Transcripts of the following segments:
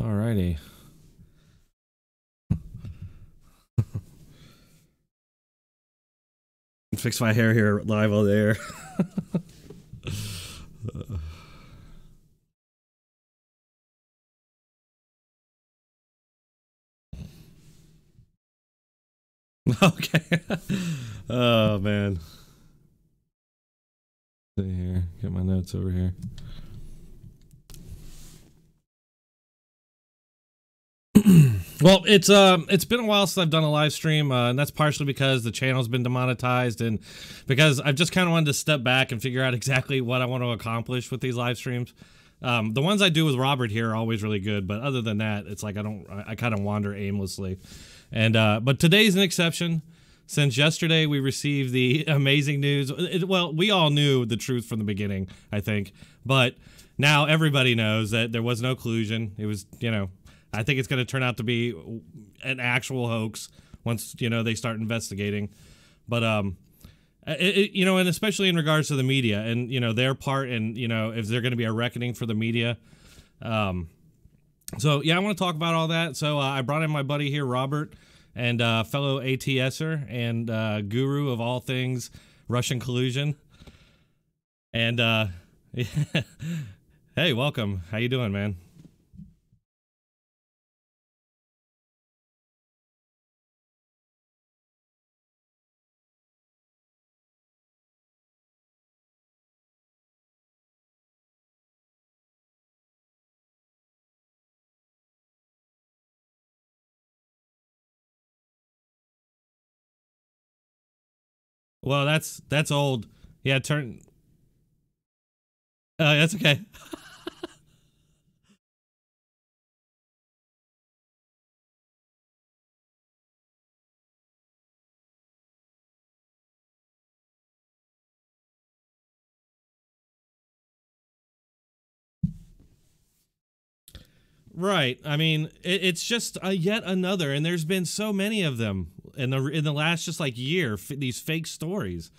Alrighty. Fix my hair here live on the air. Okay. Oh man. See here. Get my notes over here. Well, it's been a while since I've done a live stream, and that's partially because the channel's been demonetized, and because I've just kind of wanted to step back and figure out exactly what I want to accomplish with these live streams. The ones I do with Robert here are always really good, but other than that, it's like I kind of wander aimlessly. And but today's an exception. Since yesterday we received the amazing news. Well, we all knew the truth from the beginning, I think, but now everybody knows that there was no collusion. It was, you know, I think it's going to turn out to be an actual hoax once, you know, they start investigating. But you know, and especially in regards to the media and, you know, their part, and, you know, if they're going to be a reckoning for the media. So yeah, I want to talk about all that. So I brought in my buddy here, Robert, and fellow ATSer and guru of all things Russian collusion. And hey, welcome. How you doing, man? Well, that's old. Yeah, turn. That's okay. Right. I mean, it's just yet another, and there's been so many of them in the last just like year. These fake stories,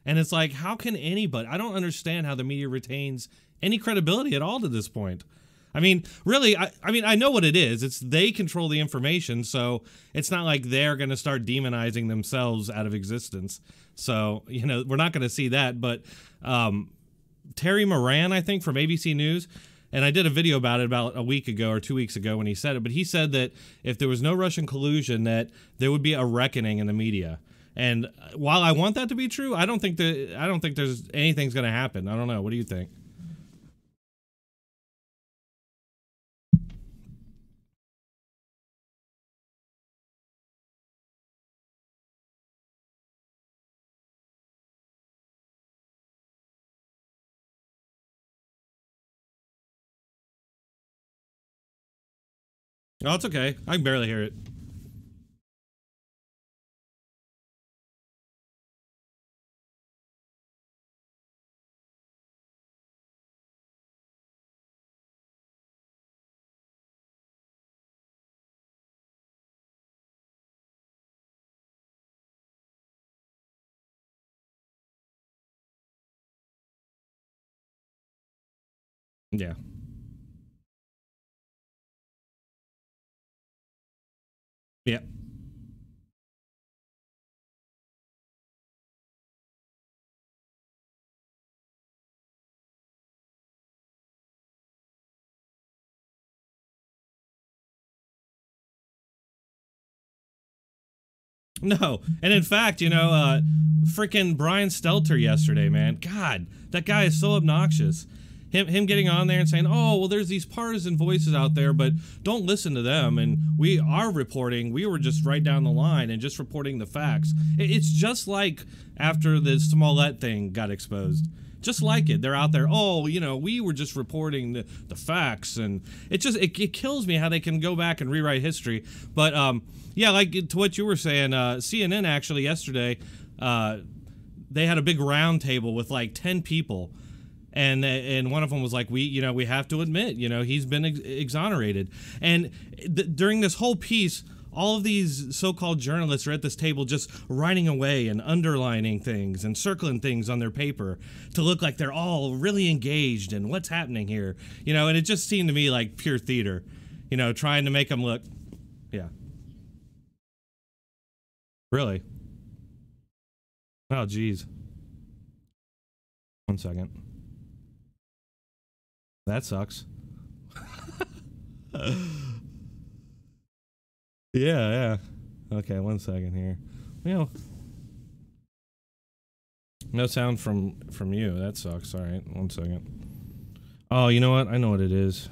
and it's like, how can anybody? I don't understand how the media retains any credibility at all to this point. I mean, really, I mean, I know what it is. It's they control the information, so it's not like they're going to start demonizing themselves out of existence. So, you know, we're not going to see that. But Terry Moran, I think, from ABC News. And I did a video about it about a week ago or 2 weeks ago when he said it. But he said that if there was no Russian collusion, that there would be a reckoning in the media. And while I want that to be true, I don't think there's anything's going to happen. I don't know. What do you think? Oh, it's okay. I can barely hear it. Yeah. Yeah. No. And in fact, you know, freaking Brian Stelter yesterday, man. God, that guy is so obnoxious. Him getting on there and saying, oh, well, there's these partisan voices out there, but don't listen to them. And we are reporting. We were just right down the line and just reporting the facts. It's just like after the Smollett thing got exposed. Just like it. They're out there, oh, you know, we were just reporting the facts. And it kills me how they can go back and rewrite history. But, yeah, like to what you were saying, CNN actually yesterday, they had a big round table with like 10 people. And one of them was like, we have to admit, you know, he's been exonerated. And during this whole piece, all of these so-called journalists are at this table just writing away and underlining things and circling things on their paper to look like they're all really engaged in what's happening here. You know, and it just seemed to me like pure theater. you know, trying to make them look. Yeah. Really? Oh, geez. 1 second. That sucks. Yeah. Okay, 1 second here. You know, no sound from you. That sucks. All right, 1 second. Oh, you know what? I know what it is.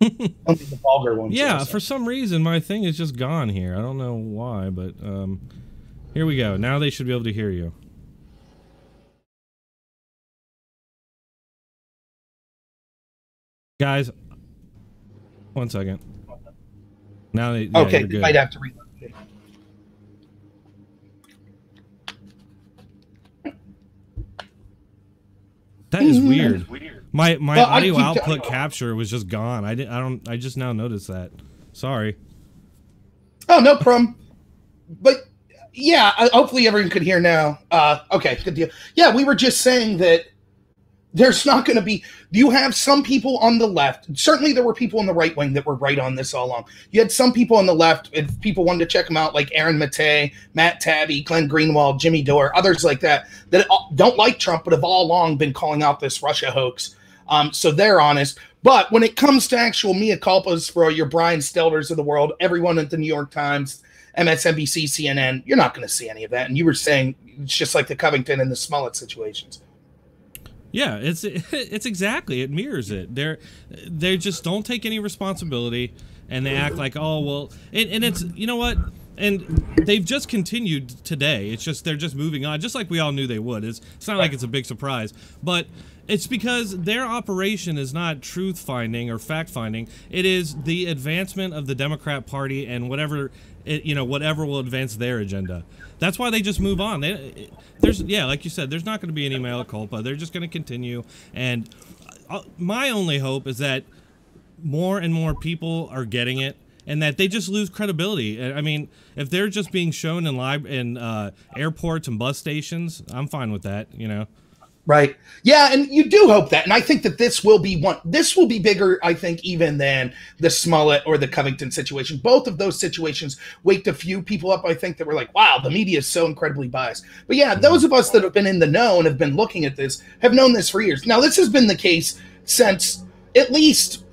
Only the vulgar ones. Yeah, also. for some reason my thing is just gone here. I don't know why, but here we go. Now they should be able to hear you. Guys, 1 second. Now they, yeah, okay, you're good. you might have to read. That is weird. My well, audio output capture was just gone. I just now noticed that. Sorry. Oh, no problem. But yeah, hopefully everyone could hear now. Okay, good deal. Yeah, we were just saying that there's not going to be. You have some people on the left. Certainly, there were people on the right wing that were right on this all along. You had some people on the left, if people wanted to check them out, like Aaron Mattei, Matt Taibbi, Glenn Greenwald, Jimmy Dore, others like that don't like Trump, but have all along been calling out this Russia hoax. So they're honest. But when it comes to actual mea culpas for your Brian Stelters of the world, everyone at the New York Times, MSNBC, CNN, you're not going to see any of that. And you were saying it's just like the Covington and the Smollett situations. Yeah, it's exactly, it mirrors it. They just don't take any responsibility, and they act like, oh well, and it's, you know what, and they've just continued today. It's just they're just moving on, just like we all knew they would. It's not like it's a big surprise, but it's because their operation is not truth finding or fact finding. It is the advancement of the Democrat Party and whatever whatever will advance their agenda. That's why they just move on. Like you said, there's not going to be any mea culpa. They're just going to continue. And my only hope is that more and more people are getting it, and that they just lose credibility. I mean, if they're just being shown in airports and bus stations, I'm fine with that. You know. Right. Yeah, and you do hope that. And I think that this will be bigger, I think, even than the Smollett or the Covington situation. Both of those situations waked a few people up, I think, that were like, wow, the media is so incredibly biased. But yeah, those of us that have been in the know and have been looking at this have known this for years. Now, this has been the case since at least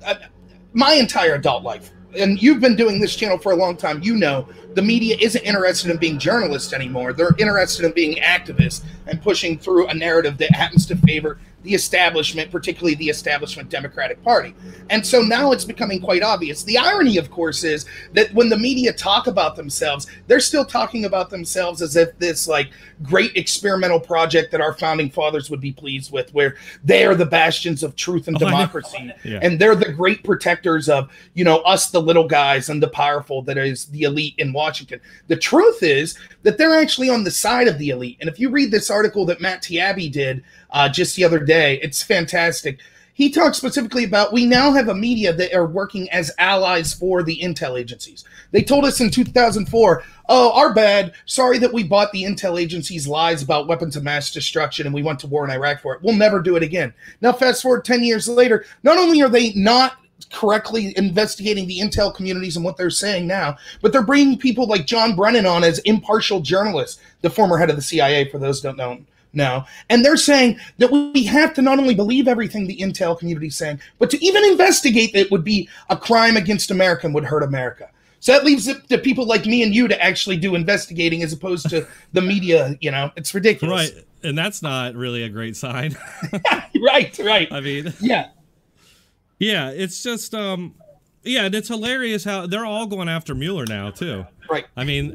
my entire adult life. And you've been doing this channel for a long time. You know, the media isn't interested in being journalists anymore. They're interested in being activists and pushing through a narrative that happens to favor the establishment, particularly the establishment Democratic Party. And so now it's becoming quite obvious. The irony, of course, is that when the media talk about themselves, they're still talking about themselves as if this like great experimental project that our founding fathers would be pleased with, where they are the bastions of truth and democracy. Yeah. And they're the great protectors of, us, the little guys, and the powerful, that is the elite in Washington. The truth is that they're actually on the side of the elite. And if you read this article that Matt Taibbi did just the other day, it's fantastic. He talks specifically about, we now have a media that are working as allies for the intel agencies. They told us in 2004, oh, our bad. Sorry that we bought the intel agencies' lies about weapons of mass destruction and we went to war in Iraq for it. We'll never do it again. Now, fast forward 10 years later, not only are they not correctly investigating the intel communities and what they're saying now, but they're bringing people like John Brennan on as impartial journalists, the former head of the CIA, for those who don't know. No. And they're saying that we have to not only believe everything the intel community is saying, but to even investigate it would be a crime against America and would hurt America. So that leaves it to people like me and you to actually do investigating as opposed to the media. It's ridiculous. Right. And that's not really a great sign. Right. I mean, yeah, it's just, and it's hilarious how they're all going after Mueller now too. Right. I mean,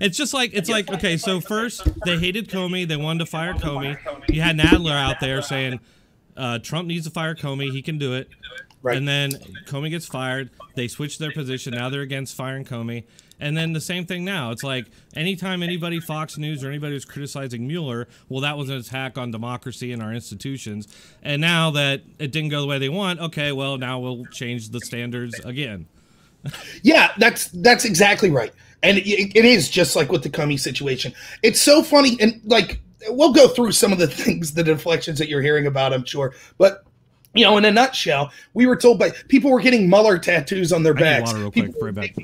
it's just like, okay, so first they hated Comey. They wanted to fire Comey. You had Nadler out there saying Trump needs to fire Comey. He can do it. Right. And then Comey gets fired. They switch their position. Now they're against firing Comey. And then the same thing now. It's like anytime anybody, Fox News or anybody was criticizing Mueller, well, that was an attack on democracy and our institutions. And now that it didn't go the way they want, okay, well, now we'll change the standards again. Yeah, that's exactly right. And it is just like with the Comey situation. It's so funny. And like, we'll go through some of the things, the deflections that you're hearing about, I'm sure. But You know, in a nutshell, we were told by people were getting Mueller tattoos on their backs. Water real quick, right back.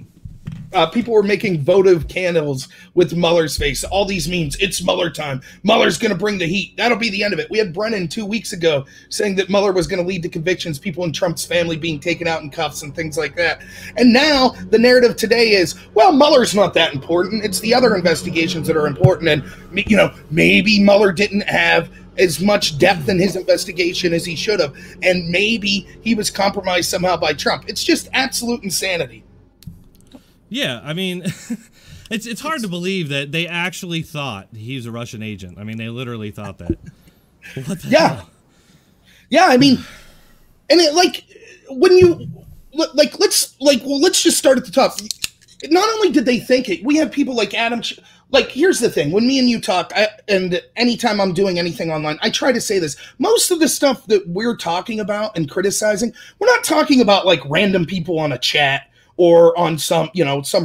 People were making votive candles with Mueller's face. All these memes. It's Mueller time. Mueller's going to bring the heat. That'll be the end of it. We had Brennan 2 weeks ago saying that Mueller was going to lead to convictions, people in Trump's family being taken out in cuffs and things like that. And now the narrative today is, well, Mueller's not that important. It's the other investigations that are important. And, you know, maybe Mueller didn't have as much depth in his investigation as he should have. And maybe he was compromised somehow by Trump. It's just absolute insanity. Yeah, I mean, it's hard to believe that they actually thought he was a Russian agent. I mean, they literally thought that. What the hell? Yeah, I mean, and it, like, when you, like, let's just start at the top. Not only did they think it, we have people like Adam, like, here's the thing. When me and you talk, and anytime I'm doing anything online, I try to say this. Most of the stuff that we're talking about and criticizing, we're not talking about, like, random people on a chat or on some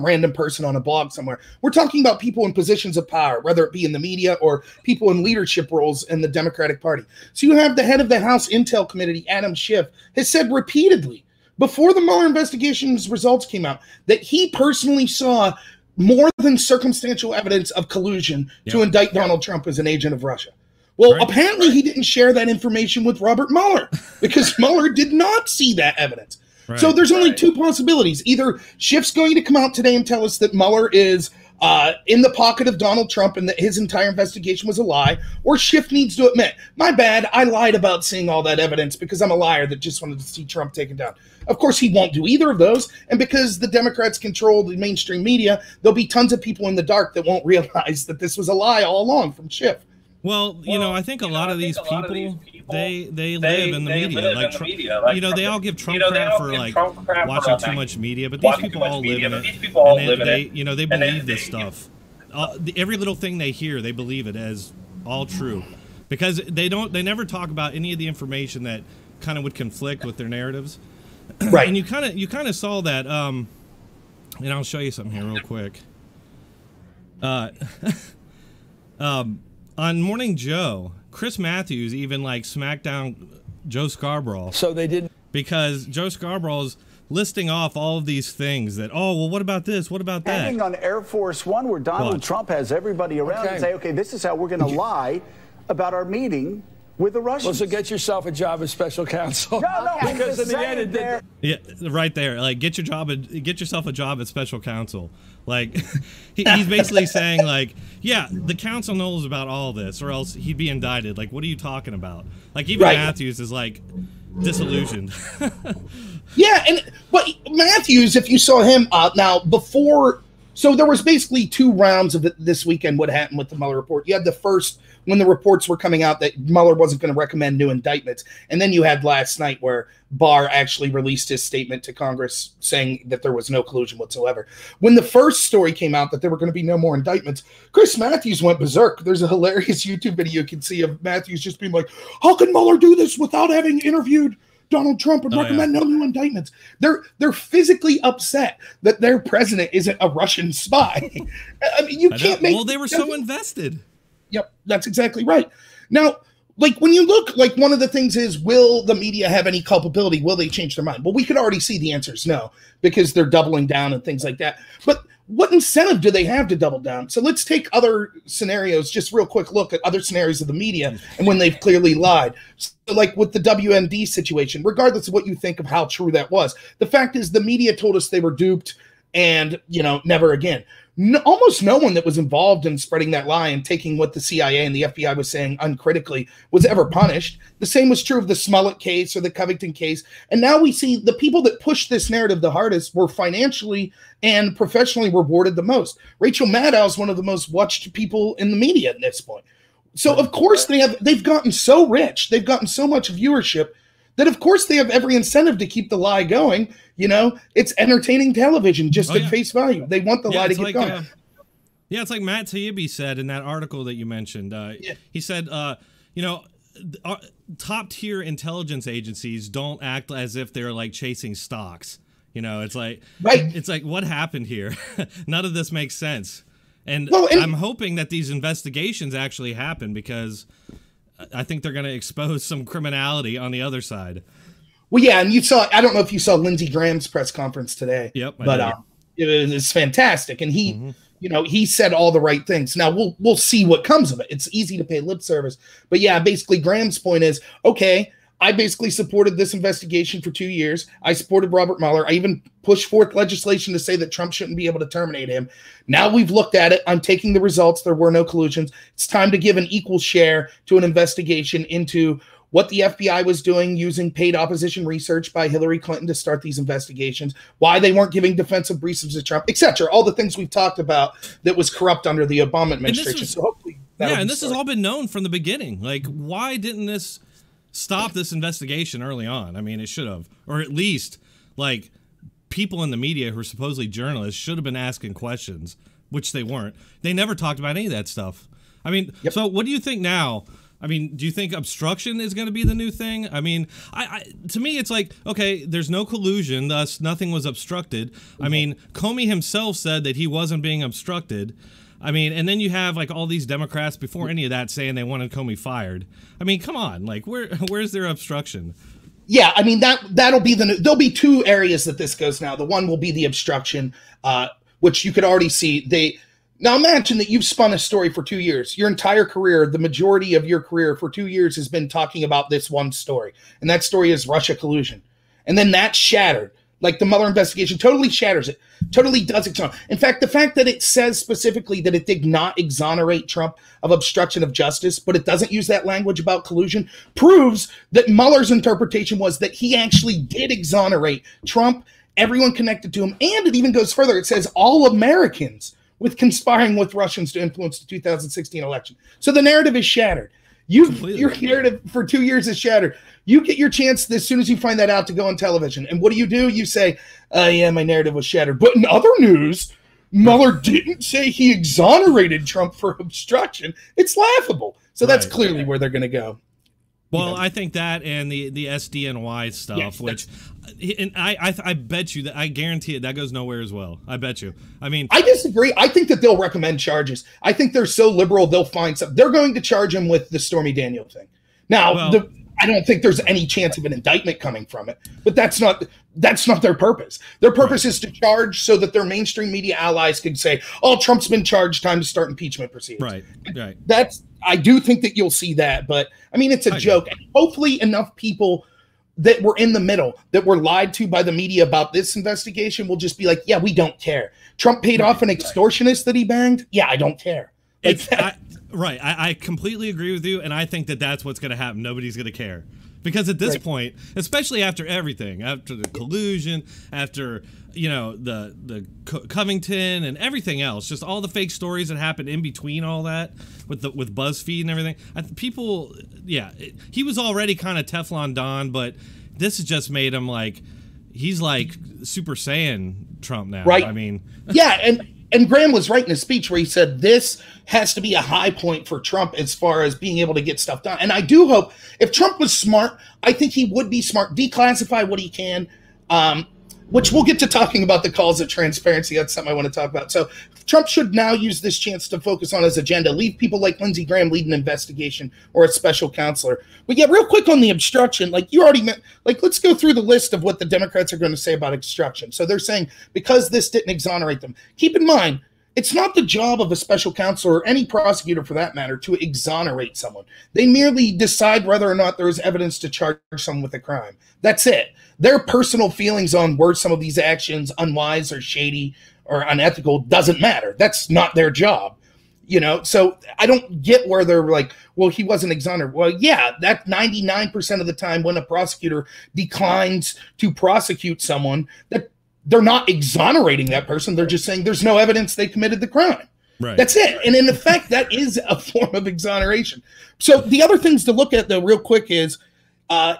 random person on a blog somewhere. We're talking about people in positions of power, whether it be in the media or people in leadership roles in the Democratic Party. So you have the head of the House Intel Committee, Adam Schiff, has said repeatedly before the Mueller investigation's results came out that he personally saw more than circumstantial evidence of collusion to indict Donald Trump as an agent of Russia. Well, apparently he didn't share that information with Robert Mueller because Mueller did not see that evidence. Right. So there's only two possibilities. Either Schiff's going to come out today and tell us that Mueller is in the pocket of Donald Trump and that his entire investigation was a lie, or Schiff needs to admit, my bad, I lied about seeing all that evidence because I'm a liar that just wanted to see Trump taken down. Of course, he won't do either of those, and because the Democrats control the mainstream media, there'll be tons of people in the dark that won't realize that this was a lie all along from Schiff. Well, you know, I think a lot of these people, they live in the media. Like, you know, they all give Trump crap for, like, watching too much media, but these people all live in it. And they, you know, they believe this stuff. Every little thing they hear, they believe it as all true. Because they never talk about any of the information that kind of would conflict with their narratives. Right. And you kind of saw that, and I'll show you something here real quick. On Morning Joe, Chris Matthews even, like, smacked down Joe Scarborough. So they didn't. Because Joe Scarborough's listing off all of these things that, oh, well, what about this? What about that? Hanging on Air Force One, where Donald Trump has everybody around and say, okay, this is how we're going to lie about our meeting with the Russians. Well, so get yourself a job as special counsel. No, because in the end, it did. Yeah, right there. Like, get yourself a job at special counsel. Like, he's basically saying, like, yeah, the council knows about all this, or else he'd be indicted. Like, what are you talking about? Like, even Matthews is, like, disillusioned. Yeah, but Matthews, if you saw him now before, so there was basically two rounds of this weekend. What happened with the Mueller report? You had the first when the reports were coming out that Mueller wasn't going to recommend new indictments, and then you had last night where Barr actually released his statement to Congress saying that there was no collusion whatsoever. When the first story came out that there were going to be no more indictments, Chris Matthews went berserk. There's a hilarious YouTube video you can see of Matthews just being like, "How can Mueller do this without having interviewed Donald Trump and recommend no new indictments?" They're physically upset that their president isn't a Russian spy. I mean, you can't make. Well, they were so invested. Yep, that's exactly right. Now, like, when you look, like, one of the things is, will the media have any culpability? Will they change their mind? Well, we could already see the answer is no, because they're doubling down and things like that. But what incentive do they have to double down? So let's take other scenarios, just real quick look at other scenarios of the media and when they've clearly lied. So, like with the WMD situation, regardless of what you think of how true that was, the fact is the media told us they were duped and, you know, never again. Almost no one that was involved in spreading that lie and taking what the CIA and the FBI was saying uncritically was ever punished. The same was true of the Smollett case or the Covington case. And now we see the people that pushed this narrative the hardest were financially and professionally rewarded the most. Rachel Maddow is one of the most watched people in the media at this point. So, of course, they've gotten so rich. They've gotten so much viewership that, of course, they have every incentive to keep the lie going. You know, it's entertaining television just at face value. They want the lie to get going. Yeah, it's like Matt Taibbi said in that article that you mentioned. He said, you know, top-tier intelligence agencies don't act as if they're, like, chasing stocks. You know, it's like, it's like, what happened here? None of this makes sense. And I'm hoping that these investigations actually happen because I think they're going to expose some criminality on the other side. Well, yeah, and you saw, I don't know if you saw Lindsey Graham's press conference today. Yep. But it was fantastic. And he, you know, he said all the right things. Now we'll see what comes of it. It's easy to pay lip service. But yeah, basically Graham's point is, okay, I basically supported this investigation for 2 years. I supported Robert Mueller. I even pushed forth legislation to say that Trump shouldn't be able to terminate him. Now we've looked at it. I'm taking the results. There were no collusions. It's time to give an equal share to an investigation into what the FBI was doing using paid opposition research by Hillary Clinton to start these investigations, why they weren't giving defensive briefings to Trump, etc. All the things we've talked about that was corrupt under the Obama administration. So hopefully, and this has all been known from the beginning. Like, why didn't this stop this investigation early on? I mean, it should have, or at least like people in the media who are supposedly journalists should have been asking questions, which they weren't. They never talked about any of that stuff. I mean, so what do you think now? I mean, do you think obstruction is going to be the new thing? I mean, to me, it's like, okay, there's no collusion, thus nothing was obstructed. I mean, Comey himself said that he wasn't being obstructed. I mean, and then you have like all these Democrats before any of that saying they wanted Comey fired. I mean, come on, like where's their obstruction? Yeah, I mean that'll be there'll be two areas that this goes now. The one will be the obstruction, which you could already see. Now imagine that you've spun a story for 2 years. Your entire career, the majority of your career for 2 years has been talking about this one story. And that story is Russia collusion. And then that's shattered. Like the Mueller investigation totally shatters it. Totally does exonerate. In fact, the fact that it says specifically that it did not exonerate Trump of obstruction of justice, but it doesn't use that language about collusion, proves that Mueller's interpretation was that he actually did exonerate Trump, everyone connected to him. And it even goes further. It says all Americans with conspiring with Russians to influence the 2016 election. So the narrative is shattered. Your narrative for 2 years is shattered. You get your chance as soon as you find that out to go on television. And what do? You say, yeah, my narrative was shattered. But in other news, Mueller didn't say he exonerated Trump for obstruction. It's laughable. So that's clearly where they're going to go. Well, I think that and the SDNY stuff, yes, which, and I bet you that I guarantee it that goes nowhere as well. I bet you. I mean, I disagree. I think that they'll recommend charges. I think they're so liberal they'll find something. They're going to charge him with the Stormy Daniels thing. Now, I don't think there's any chance of an indictment coming from it, but that's not their purpose. Their purpose is to charge so that their mainstream media allies can say, "Oh, Trump's been charged. Time to start impeachment proceedings." Right. I do think that you'll see that, but I mean, it's a joke. And hopefully enough people that were in the middle, that were lied to by the media about this investigation will just be like, yeah, we don't care. Trump paid off an extortionist that he banged. Yeah, I don't care. Like I completely agree with you, and I think that that's what's going to happen. Nobody's going to care. Because at this point, especially after everything, after the collusion, after, you know, the Covington and everything else, just all the fake stories that happened in between all that with BuzzFeed and everything, people, he was already kind of Teflon Don, but this has just made him like, he's like Super Saiyan Trump now. Right. I mean, yeah, and Graham was right in his speech where he said this has to be a high point for Trump as far as being able to get stuff done. And I do hope if Trump was smart, I think he would be smart, declassify what he can, which we'll get to talking about the calls of transparency. That's something I want to talk about. So Trump should now use this chance to focus on his agenda, leave people like Lindsey Graham lead an investigation or a special counselor. But yeah, real quick on the obstruction, like you already meant, like let's go through the list of what the Democrats are going to say about obstruction. So they're saying because this didn't exonerate them. Keep in mind, it's not the job of a special counselor or any prosecutor for that matter to exonerate someone. They merely decide whether or not there is evidence to charge someone with a crime. That's it. Their personal feelings on were some of these actions unwise or shady or unethical doesn't matter. That's not their job. You know, so I don't get where they're like, well, he wasn't exonerated. Well, yeah, that 99% of the time when a prosecutor declines to prosecute someone, that they're not exonerating that person. They're just saying there's no evidence they committed the crime. Right. That's it. And in effect, that is a form of exoneration. So the other things to look at, though, real quick is, so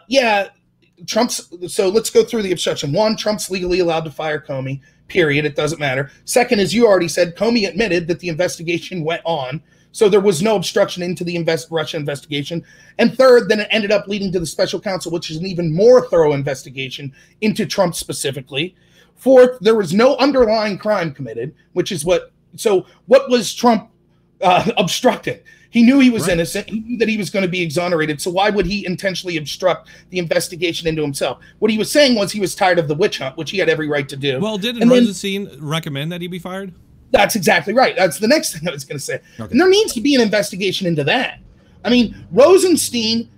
let's go through the obstruction. One, Trump's legally allowed to fire Comey, period. It doesn't matter. Second, as you already said, Comey admitted that the investigation went on. So there was no obstruction into the Russia investigation. And third, then it ended up leading to the special counsel, which is an even more thorough investigation into Trump specifically. Fourth, there was no underlying crime committed, which is what was Trump obstructing? He knew he was innocent. He knew that he was going to be exonerated. So why would he intentionally obstruct the investigation into himself? What he was saying was he was tired of the witch hunt, which he had every right to do. Well, didn't Rosenstein recommend that he be fired? That's exactly right. That's the next thing I was going to say. Okay. And there needs to be an investigation into that. I mean, Rosenstein,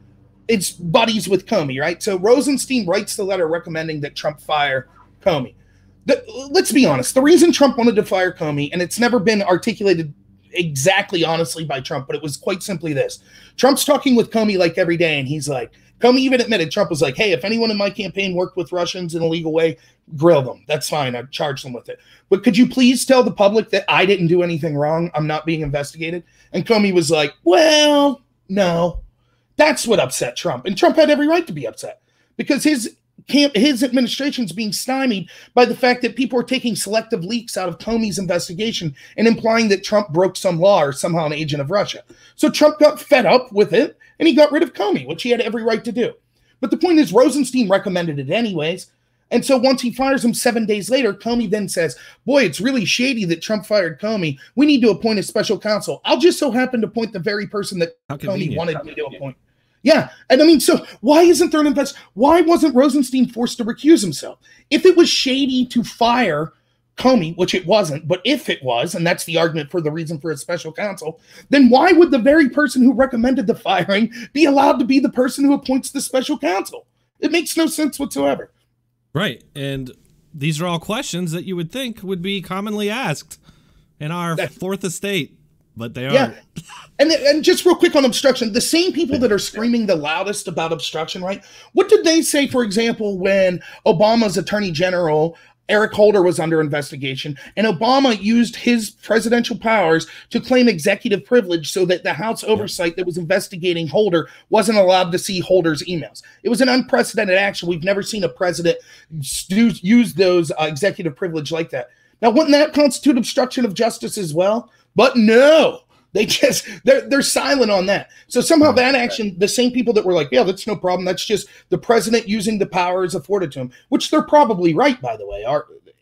it's buddies with Comey, right? So Rosenstein writes the letter recommending that Trump fire Comey. Let's be honest. The reason Trump wanted to fire Comey, and it's never been articulated exactly honestly by Trump, but it was quite simply this. Trump's talking with Comey like every day, and he's like, Comey even admitted, Trump was like, hey, if anyone in my campaign worked with Russians in a legal way, grill them. That's fine. I'd charge them with it. But could you please tell the public that I didn't do anything wrong? I'm not being investigated. And Comey was like, well, no. That's what upset Trump. And Trump had every right to be upset because his administration's being stymied by the fact that people are taking selective leaks out of Comey's investigation and implying that Trump broke some law or somehow an agent of Russia. So Trump got fed up with it and he got rid of Comey, which he had every right to do. But the point is Rosenstein recommended it anyways. And so once he fires him 7 days later, Comey then says, boy, it's really shady that Trump fired Comey. We need to appoint a special counsel. I'll just so happen to appoint the very person that Comey wanted me to appoint. Yeah. And I mean, so why isn't there an investigation? Why wasn't Rosenstein forced to recuse himself? If it was shady to fire Comey, which it wasn't, but if it was, and that's the argument for the reason for a special counsel, then why would the very person who recommended the firing be allowed to be the person who appoints the special counsel? It makes no sense whatsoever. Right. And these are all questions that you would think would be commonly asked in our fourth estate. But they are. Yeah. And just real quick on obstruction, the same people that are screaming the loudest about obstruction, right? What did they say, for example, when Obama's attorney general, Eric Holder, was under investigation and Obama used his presidential powers to claim executive privilege so that the House oversight that was investigating Holder wasn't allowed to see Holder's emails? It was an unprecedented action. We've never seen a president use those executive privilege like that. Now, wouldn't that constitute obstruction of justice as well? But no, they're silent on that. So somehow that action, the same people that were like, yeah, that's no problem. That's just the president using the powers afforded to him, which they're probably right, by the way,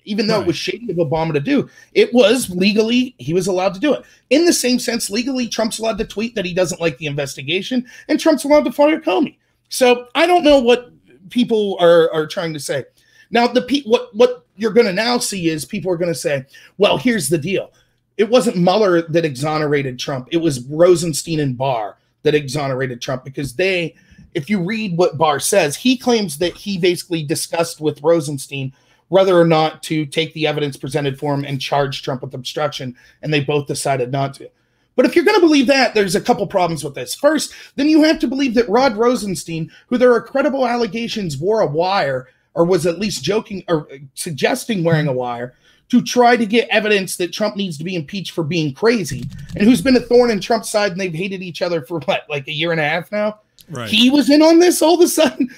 even though it was shady of Obama to do, it was legally, he was allowed to do it. In the same sense, legally, Trump's allowed to tweet that he doesn't like the investigation and Trump's allowed to fire Comey. So I don't know what people are trying to say. Now, what you're going to now see is people are going to say, well, here's the deal. It wasn't Mueller that exonerated Trump. It was Rosenstein and Barr that exonerated Trump because if you read what Barr says, he claims that he basically discussed with Rosenstein whether or not to take the evidence presented for him and charge Trump with obstruction, and they both decided not to. But if you're going to believe that, there's a couple problems with this. First, then you have to believe that Rod Rosenstein, who there are credible allegations wore a wire or was at least joking or suggesting wearing a wire, to try to get evidence that Trump needs to be impeached for being crazy, and who's been a thorn in Trump's side, and they've hated each other for like a year and a half now. Right. He was in on this all of a sudden.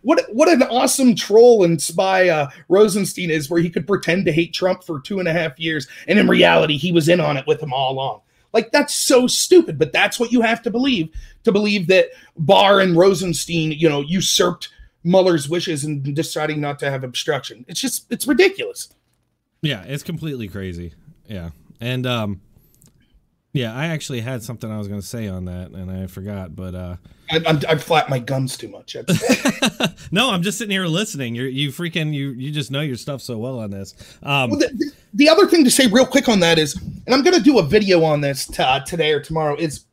What an awesome troll and spy Rosenstein is, where he could pretend to hate Trump for 2.5 years, and in reality, he was in on it with him all along. Like, that's so stupid, but that's what you have to believe that Barr and Rosenstein, usurped Mueller's wishes and deciding not to have obstruction. It's ridiculous. Yeah, it's completely crazy. Yeah. And yeah, I actually had something I was going to say on that and I forgot, but I've flapped my gums too much. No, I'm just sitting here listening. You just know your stuff so well on this. Well, the other thing to say real quick on that is, and I'm going to do a video on this today or tomorrow, is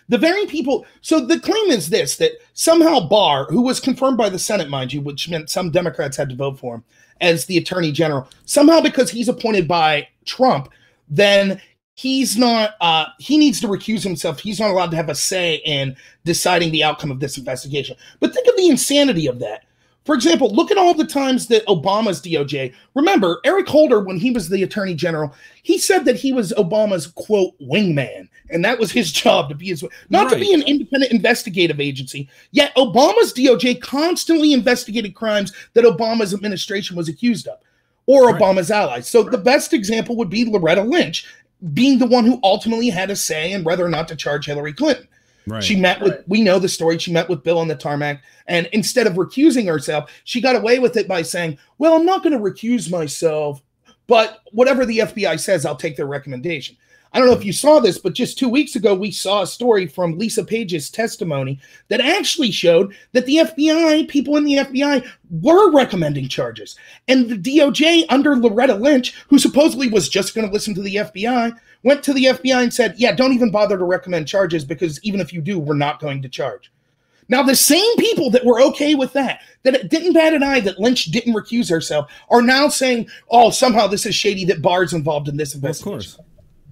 the very people. So the claim is this, that somehow Barr, who was confirmed by the Senate, mind you, which meant some Democrats had to vote for him as the attorney general, somehow because he's appointed by Trump, then he's not, he needs to recuse himself. He's not allowed to have a say in deciding the outcome of this investigation. But think of the insanity of that. For example, look at all the times that Obama's DOJ, remember, Eric Holder, when he was the attorney general, he said that he was Obama's, quote, wingman. And that was his job, to be his, not to be an independent investigative agency. Yet Obama's DOJ constantly investigated crimes that Obama's administration was accused of, or Obama's allies. So the best example would be Loretta Lynch being the one who ultimately had a say in whether or not to charge Hillary Clinton. Right. She met with, we know the story, she met with Bill on the tarmac, and instead of recusing herself, she got away with it by saying, well, I'm not going to recuse myself, but whatever the FBI says, I'll take their recommendation. I don't know if you saw this, but just 2 weeks ago, we saw a story from Lisa Page's testimony that actually showed that the FBI, people in the FBI, were recommending charges. And the DOJ, under Loretta Lynch, who supposedly was just going to listen to the FBI, went to the FBI and said, yeah, don't even bother to recommend charges, because even if you do, we're not going to charge. Now, the same people that were okay with that it didn't bat an eye that Lynch didn't recuse herself, are now saying, oh, somehow this is shady that Barr's involved in this investigation. Well, of course.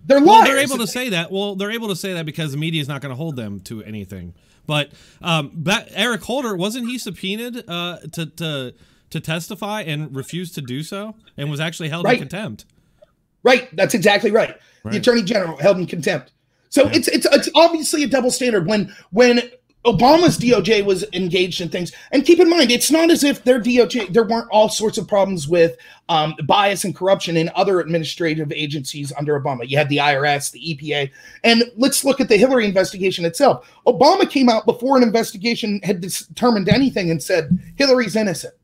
They're liars. Well, they're able to say that. Well, they're able to say that because the media is not going to hold them to anything. But Eric Holder, wasn't he subpoenaed to testify and refused to do so, and was actually held in contempt? Right. That's exactly right. The Attorney General held in contempt. So it's obviously a double standard when Obama's DOJ was engaged in things. And keep in mind, it's not as if their DOJ, there weren't all sorts of problems with bias and corruption in other administrative agencies under Obama. You had the IRS, the EPA. And let's look at the Hillary investigation itself. Obama came out before an investigation had determined anything and said, Hillary's innocent.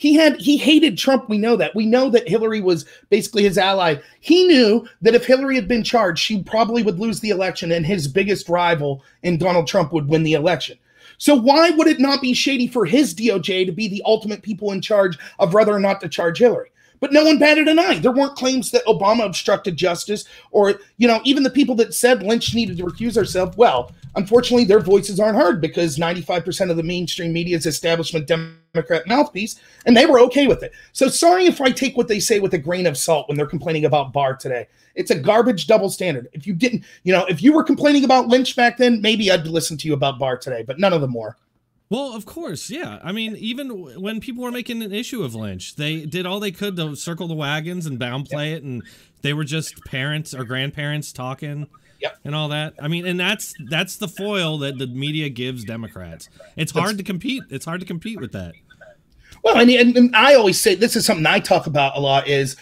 He hated Trump. We know that. We know that Hillary was basically his ally. He knew that if Hillary had been charged, she probably would lose the election, and his biggest rival in Donald Trump would win the election. So why would it not be shady for his DOJ to be the ultimate people in charge of whether or not to charge Hillary? But no one batted an eye. There weren't claims that Obama obstructed justice, or, even the people that said Lynch needed to recuse herself. Well, unfortunately, their voices aren't heard because 95% of the mainstream media is establishment Democrat mouthpiece, and they were okay with it. So sorry if I take what they say with a grain of salt when they're complaining about Barr today. It's a garbage double standard. If you didn't, if you were complaining about Lynch back then, maybe I'd listen to you about Barr today, but none of them were. Well, of course, yeah. I mean, even when people were making an issue of Lynch, they did all they could to circle the wagons and downplay it, and they were just parents or grandparents talking and all that. I mean, and that's the foil that the media gives Democrats. It's hard to compete. It's hard to compete with that. Well, and I always say, this is something I talk about a lot, is,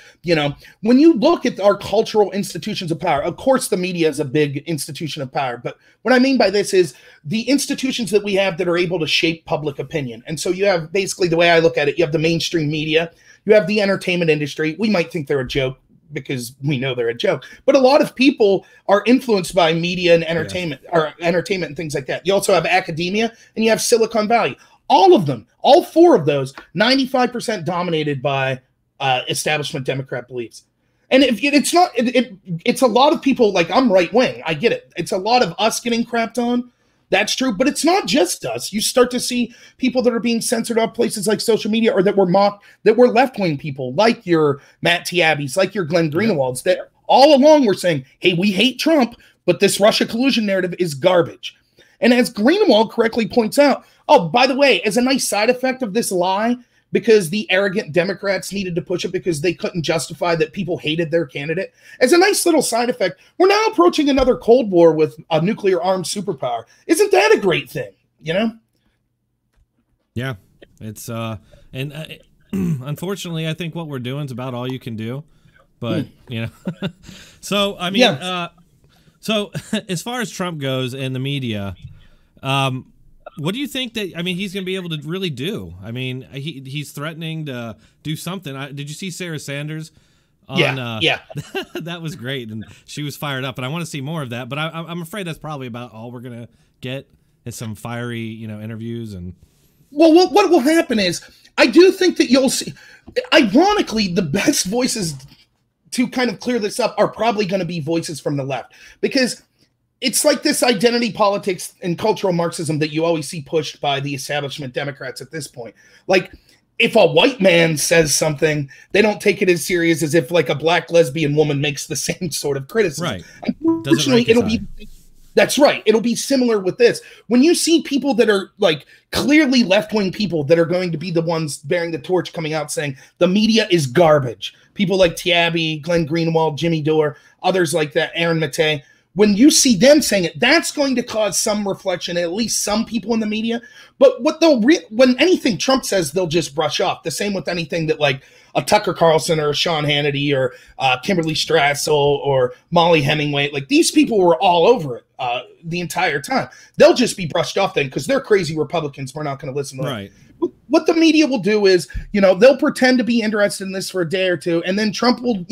when you look at our cultural institutions of power, of course the media is a big institution of power, but what I mean by this is the institutions that we have that are able to shape public opinion. And so you have, basically, the way I look at it, you have the mainstream media, you have the entertainment industry. We might think they're a joke because we know they're a joke, but a lot of people are influenced by media and entertainment, or entertainment and things like that. You also have academia, and you have Silicon Valley. All of them, all four of those, 95% dominated by establishment Democrat beliefs. And if it's not, it's a lot of people, like, I'm right wing. I get it. It's a lot of us getting crapped on. That's true. But it's not just us. You start to see people that are being censored off places like social media, or that were mocked, that were left wing people, like your Matt Taibbi's, like your Glenn Greenwald's, that all along were saying, hey, we hate Trump, but this Russia collusion narrative is garbage. And as Greenwald correctly points out, oh, by the way, as a nice side effect of this lie, because the arrogant Democrats needed to push it because they couldn't justify that people hated their candidate, as a nice little side effect, we're now approaching another Cold War with a nuclear-armed superpower. Isn't that a great thing, Yeah, it's unfortunately, I think what we're doing is about all you can do, but so I mean, so as far as Trump goes and the media, what do you think that, he's going to be able to really do? I mean, he's threatening to do something. Did you see Sarah Sanders? That was great, and she was fired up, and I want to see more of that. But I'm afraid that's probably about all we're going to get, is some fiery, interviews. And well, what will happen is, I do think that you'll see, ironically, the best voices to kind of clear this up are probably going to be voices from the left, because it's like this identity politics and cultural Marxism that you always see pushed by the establishment Democrats at this point. Like, if a white man says something, they don't take it as serious as if, like, a black lesbian woman makes the same sort of criticism. Right. Unfortunately, that's right. It'll be similar with this. When you see people that are, like, clearly left-wing people that are going to be the ones bearing the torch coming out saying the media is garbage, people like Taibbi, Glenn Greenwald, Jimmy Dore, others like that, Aaron Maté, when you see them saying it, that's going to cause some reflection, at least some people in the media. But what when anything Trump says, they'll just brush off. The same with anything that, like, a Tucker Carlson or a Sean Hannity or Kimberly Strassel or Molly Hemingway. Like, these people were all over it the entire time. They'll just be brushed off then because they're crazy Republicans. We're not going to listen to them. Right. What the media will do is, they'll pretend to be interested in this for a day or two, and then Trump will,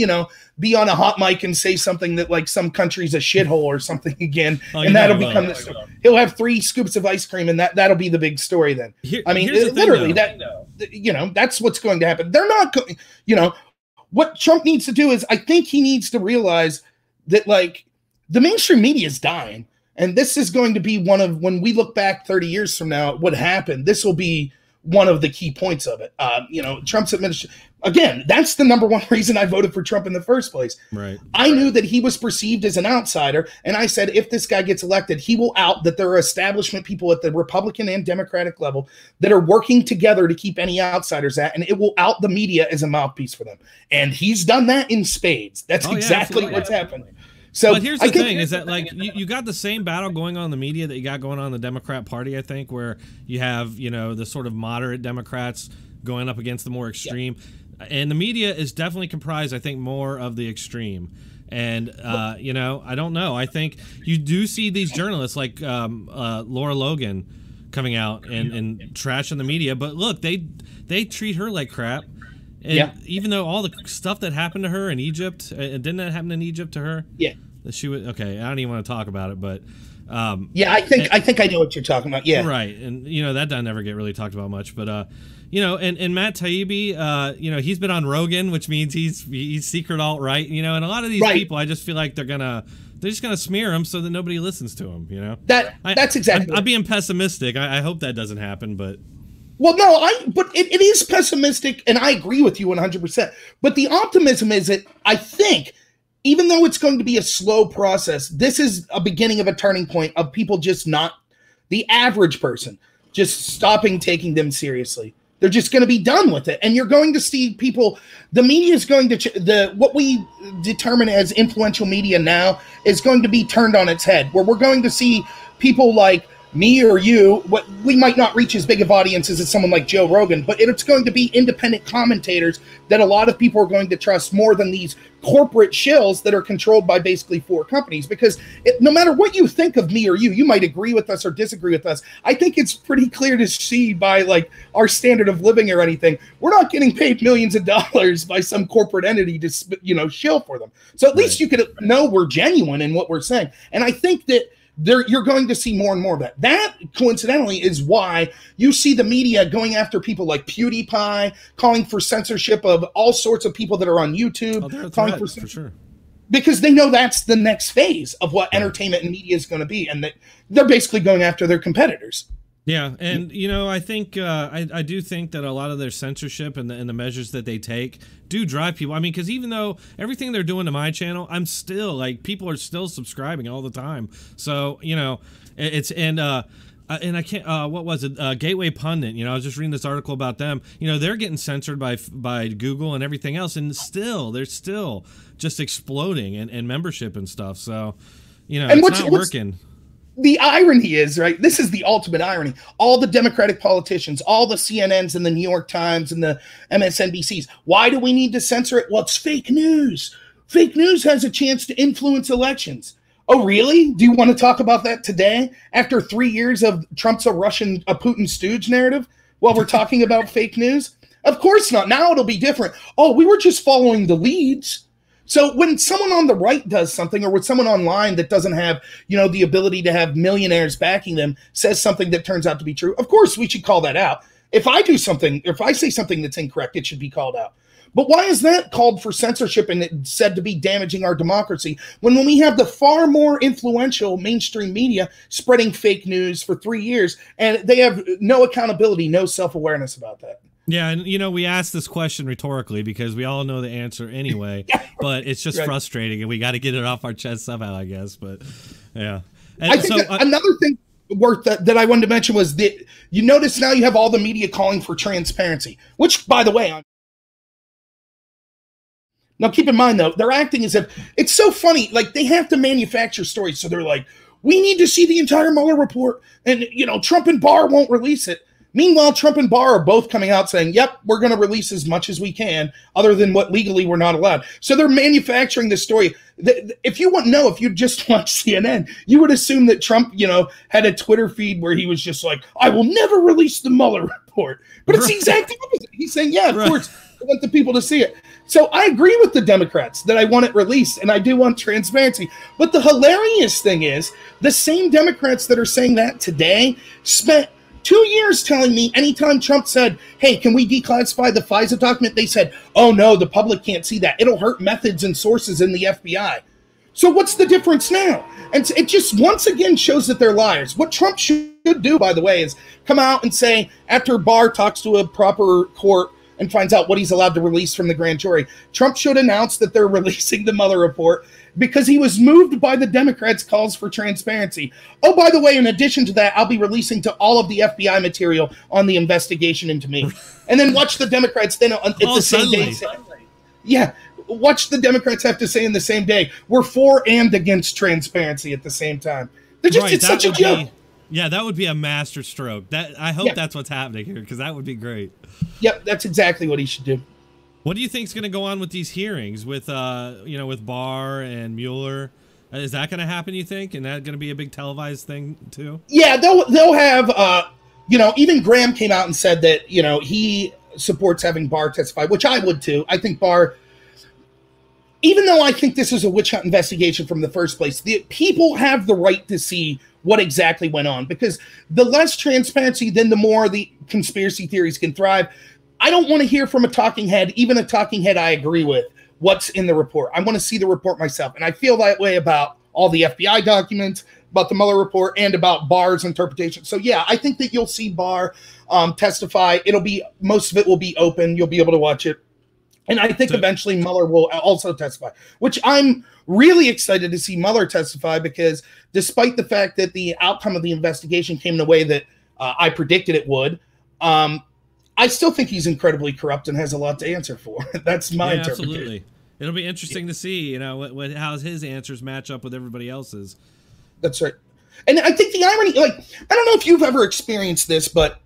be on a hot mic and say something that, like, some country's a shithole or something again, and that'll become the story. He'll have 3 scoops of ice cream, and that'll be the big story then. Literally, that's what's going to happen. They're not going, what Trump needs to do is, I think he needs to realize that, like, the mainstream media is dying, and this is going to be one of, when we look back 30 years from now, what happened, this will be one of the key points of it. Trump's administration, again, that's the number one reason I voted for Trump in the first place. Right. I knew that he was perceived as an outsider, and I said, if this guy gets elected, he will out that there are establishment people at the Republican and Democratic level that are working together to keep any outsiders out, and it will out the media as a mouthpiece for them. And he's done that in spades. That's exactly what's happening. So, but here's the thing is that, like, you got the same battle going on in the media that you got going on in the Democrat Party, I think, where you have, the sort of moderate Democrats going up against the more extreme. Yeah. And the media is definitely comprised, I think, more of the extreme. And, I don't know. I think you do see these journalists like Laura Logan coming out and trashing the media. But look, they treat her like crap. And even though all the stuff that happened to her in Egypt, didn't that happen in Egypt to her? Yeah. She was okay. I don't even want to talk about it, but I think I know what you're talking about. Yeah, right. And that doesn't ever get really talked about much, but and Matt Taibbi, he's been on Rogan, which means he's secret alt-right, and a lot of these people, I just feel like they're just gonna smear him so that nobody listens to him. That's exactly. I'm being pessimistic. I hope that doesn't happen, but. Well, no, but it is pessimistic, and I agree with you 100%. But the optimism is that I think, even though it's going to be a slow process, this is a beginning of a turning point of people just not, the average person, just stopping taking them seriously. They're just going to be done with it. And you're going to see people, the media is going to, what we determine as influential media now is going to be turned on its head, where we're going to see people like me or you, what we might not reach as big of audiences as someone like Joe Rogan, but it's going to be independent commentators that a lot of people are going to trust more than these corporate shills that are controlled by basically 4 companies. Because no matter what you think of me or you might agree with us or disagree with us. I think it's pretty clear to see by, like, our standard of living or anything, we're not getting paid millions of dollars by some corporate entity to, shill for them. So at least you could know we're genuine in what we're saying. And I think that you're going to see more and more of that. That, coincidentally, is why you see the media going after people like PewDiePie, calling for censorship of all sorts of people that are on YouTube. They're a calling threat, for sure. Because they know that's the next phase of what entertainment and media is going to be. And they're basically going after their competitors. Yeah, and I think I do think that a lot of their censorship and the measures that they take do drive people. I mean, because even though everything they're doing to my channel, I'm still, like, people are still subscribing all the time. So it's and I can't. What was it? Gateway Pundit. I was just reading this article about them. They're getting censored by Google and everything else, and they're still just exploding and membership and stuff. So it's not working. The irony is, right, this is the ultimate irony. All the Democratic politicians, all the CNNs and the New York Times and the MSNBCs, why do we need to censor it? Well, it's fake news. Fake news has a chance to influence elections. Oh, really? Do you want to talk about that today? After 3 years of Trump's a Putin stooge narrative while we're talking about fake news? Of course not. Now it'll be different. Oh, we were just following the leads. So when someone on the right does something, or when someone online that doesn't have, the ability to have millionaires backing them says something that turns out to be true, of course we should call that out. If I say something that's incorrect, it should be called out. But why is that called for censorship and it's said to be damaging our democracy when we have the far more influential mainstream media spreading fake news for 3 years and they have no accountability, no self-awareness about that? Yeah, and we asked this question rhetorically because we all know the answer anyway, but it's just frustrating, and we got to get it off our chest somehow, I guess. But yeah, and I think another thing that I wanted to mention was that you notice now you have all the media calling for transparency, which, by the way, now keep in mind though, they're acting as if it's so funny, like they have to manufacture stories, so they're like, we need to see the entire Mueller report, and Trump and Barr won't release it. Meanwhile, Trump and Barr are both coming out saying, yep, we're going to release as much as we can, other than what legally we're not allowed. So they're manufacturing this story. If you want to know, if you just watch CNN, you would assume that Trump, had a Twitter feed where he was just like, I will never release the Mueller report. But it's the exact opposite. He's saying, yeah, of course, I want the people to see it. So I agree with the Democrats that I want it released, and I do want transparency. But the hilarious thing is, the same Democrats that are saying that today spent 2 years telling me anytime Trump said, hey, can we declassify the FISA document? They said, oh, no, the public can't see that. It'll hurt methods and sources in the FBI. So what's the difference now? And it just once again shows that they're liars. What Trump should do, by the way, is come out and say, after Barr talks to a proper court and finds out what he's allowed to release from the grand jury, Trump should announce that they're releasing the Mueller report because he was moved by the Democrats' calls for transparency. Oh, by the way, in addition to that, I'll be releasing to all of the FBI material on the investigation into me. And then watch the Democrats then at the same day say, watch the Democrats have to say in the same day, we're for and against transparency at the same time. They're just, it's such a joke. Yeah, that would be a master stroke. I hope that's what's happening here, because that would be great. Yep, that's exactly what he should do. What do you think is going to go on with these hearings with with Barr and Mueller? Is that going to happen, you think? And that going to be a big televised thing too? Yeah, they'll have even Graham came out and said that, he supports having Barr testify, which I would too. I think Barr, even though I think this is a witch hunt investigation from the first place, the people have the right to see what exactly went on, because the less transparency, then the more the conspiracy theories can thrive. I don't want to hear from a talking head, even a talking head I agree with, what's in the report. I want to see the report myself. And I feel that way about all the FBI documents, about the Mueller report, and about Barr's interpretation. So, yeah, I think that you'll see Barr testify. Most of it will be open. You'll be able to watch it. And I think eventually Mueller will also testify, which I'm really excited to see Mueller testify, because despite the fact that the outcome of the investigation came in a way that I predicted it would, I still think he's incredibly corrupt and has a lot to answer for. That's my interpretation. Absolutely. It'll be interesting to see, how his answers match up with everybody else's. That's right. And I think the irony, I don't know if you've ever experienced this, but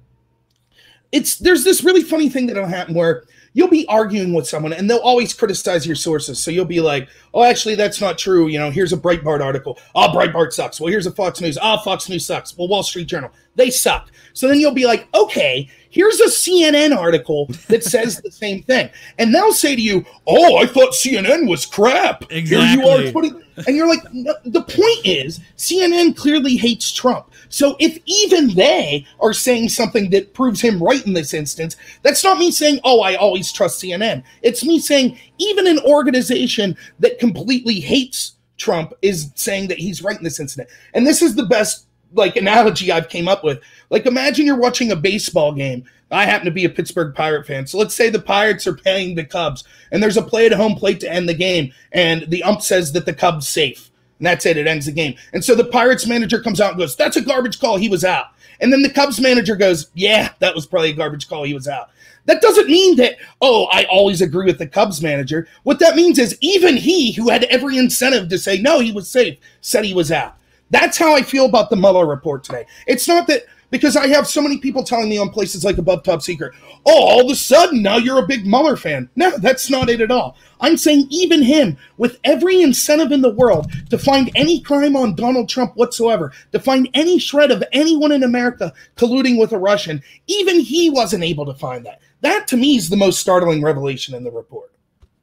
there's this really funny thing that'll happen where you'll be arguing with someone and they'll always criticize your sources. So you'll be like, oh, actually, that's not true. Here's a Breitbart article. Oh, Breitbart sucks. Well, here's a Fox News. Oh, Fox News sucks. Well, Wall Street Journal, they suck. So then you'll be like, okay, here's a CNN article that says the same thing. And they'll say to you, oh, I thought CNN was crap. Exactly. Here you are and you're like, no, the point is CNN clearly hates Trump. So if even they are saying something that proves him right in this instance, that's not me saying, oh, I always trust CNN. It's me saying even an organization that completely hates Trump is saying that he's right in this incident. And this is the best analogy I've came up with. Imagine you're watching a baseball game. I happen to be a Pittsburgh Pirate fan. So let's say the Pirates are playing the Cubs and there's a play at home plate to end the game. And the ump says that the Cubs safe. And that's it. It ends the game. And so the Pirates manager comes out and goes, that's a garbage call. He was out. And then the Cubs manager goes, yeah, that was probably a garbage call. He was out. That doesn't mean that, oh, I always agree with the Cubs manager. What that means is even he, who had every incentive to say, no, he was safe, said he was out. That's how I feel about the Mueller report today. It's not that, because I have so many people telling me on places like Above Top Secret, oh, all of a sudden now you're a big Mueller fan. No, that's not it at all. I'm saying even him, with every incentive in the world to find any crime on Donald Trump whatsoever, to find any shred of anyone in America colluding with a Russian, even he wasn't able to find that. That, to me, is the most startling revelation in the report.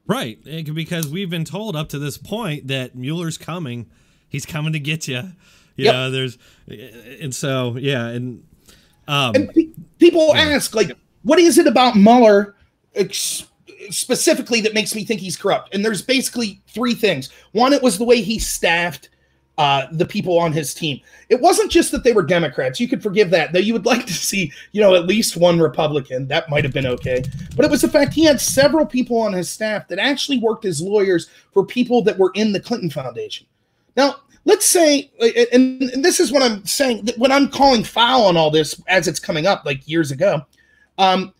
Right, because we've been told up to this point that Mueller's coming. He's coming to get you. You know, and so, yeah. And people ask, what is it about Mueller specifically that makes me think he's corrupt? And there's basically three things. One, it was the way he staffed the people on his team. It wasn't just that they were Democrats. You could forgive that, though you would like to see, at least one Republican. That might have been okay. But it was the fact he had several people on his staff that actually worked as lawyers for people that were in the Clinton Foundation. Now, let's say, and this is what I'm saying, that when I'm calling foul on all this as it's coming up years ago, I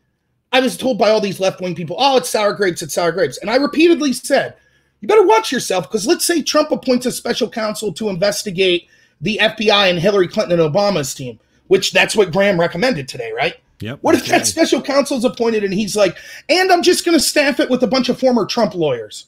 was told by all these left-wing people, oh, it's sour grapes, it's sour grapes. And I repeatedly said, you better watch yourself, because let's say Trump appoints a special counsel to investigate the FBI and Hillary Clinton and Obama's team, which that's what Graham recommended today, right? Yep. What if that special counsel's appointed and he's like, and I'm just going to staff it with a bunch of former Trump lawyers?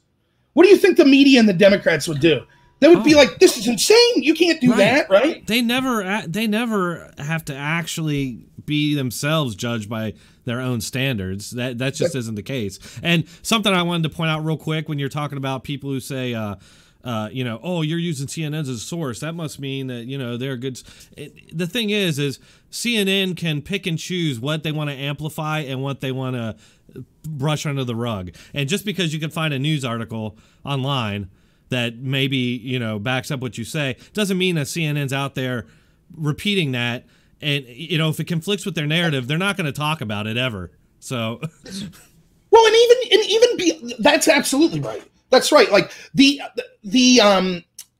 What do you think the media and the Democrats would do? They would be like, this is insane. You can't do that, right? They never have to actually be themselves judged by their own standards. That just isn't the case. And something I wanted to point out real quick when you're talking about people who say, you know, oh, you're using CNN as a source, that must mean that, you know, they're good. The thing is CNN can pick and choose what they want to amplify and what they want to brush under the rug. And just because you can find a news article online that maybe, you know, backs up what you say, doesn't mean that CNN's out there repeating that. And, you know, if it conflicts with their narrative, they're not going to talk about it ever. So, well, that's absolutely right. That's right. Like the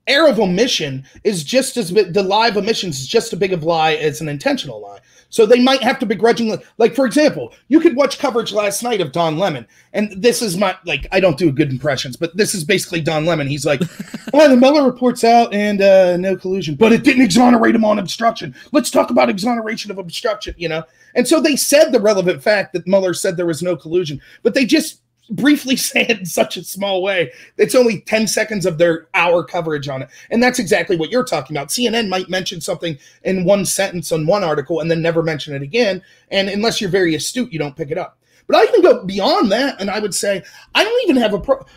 error of omission is just as big, the lie of omissions is just as big a lie as an intentional lie. So they might have to begrudgingly, like, for example, you could watch coverage last night of Don Lemon. And this is my, like, I don't do good impressions, but this is basically Don Lemon. He's like, well, the Mueller report's out and no collusion, but it didn't exonerate him on obstruction. Let's talk about exoneration of obstruction, you know? And so they said the relevant fact that Mueller said there was no collusion, but they just briefly say it in such a small way. It's only 10 seconds of their hour coverage on it. And that's exactly what you're talking about. CNN might mention something in one sentence on one article and then never mention it again. And unless you're very astute, you don't pick it up. But I even go beyond that, and I would say I don't even have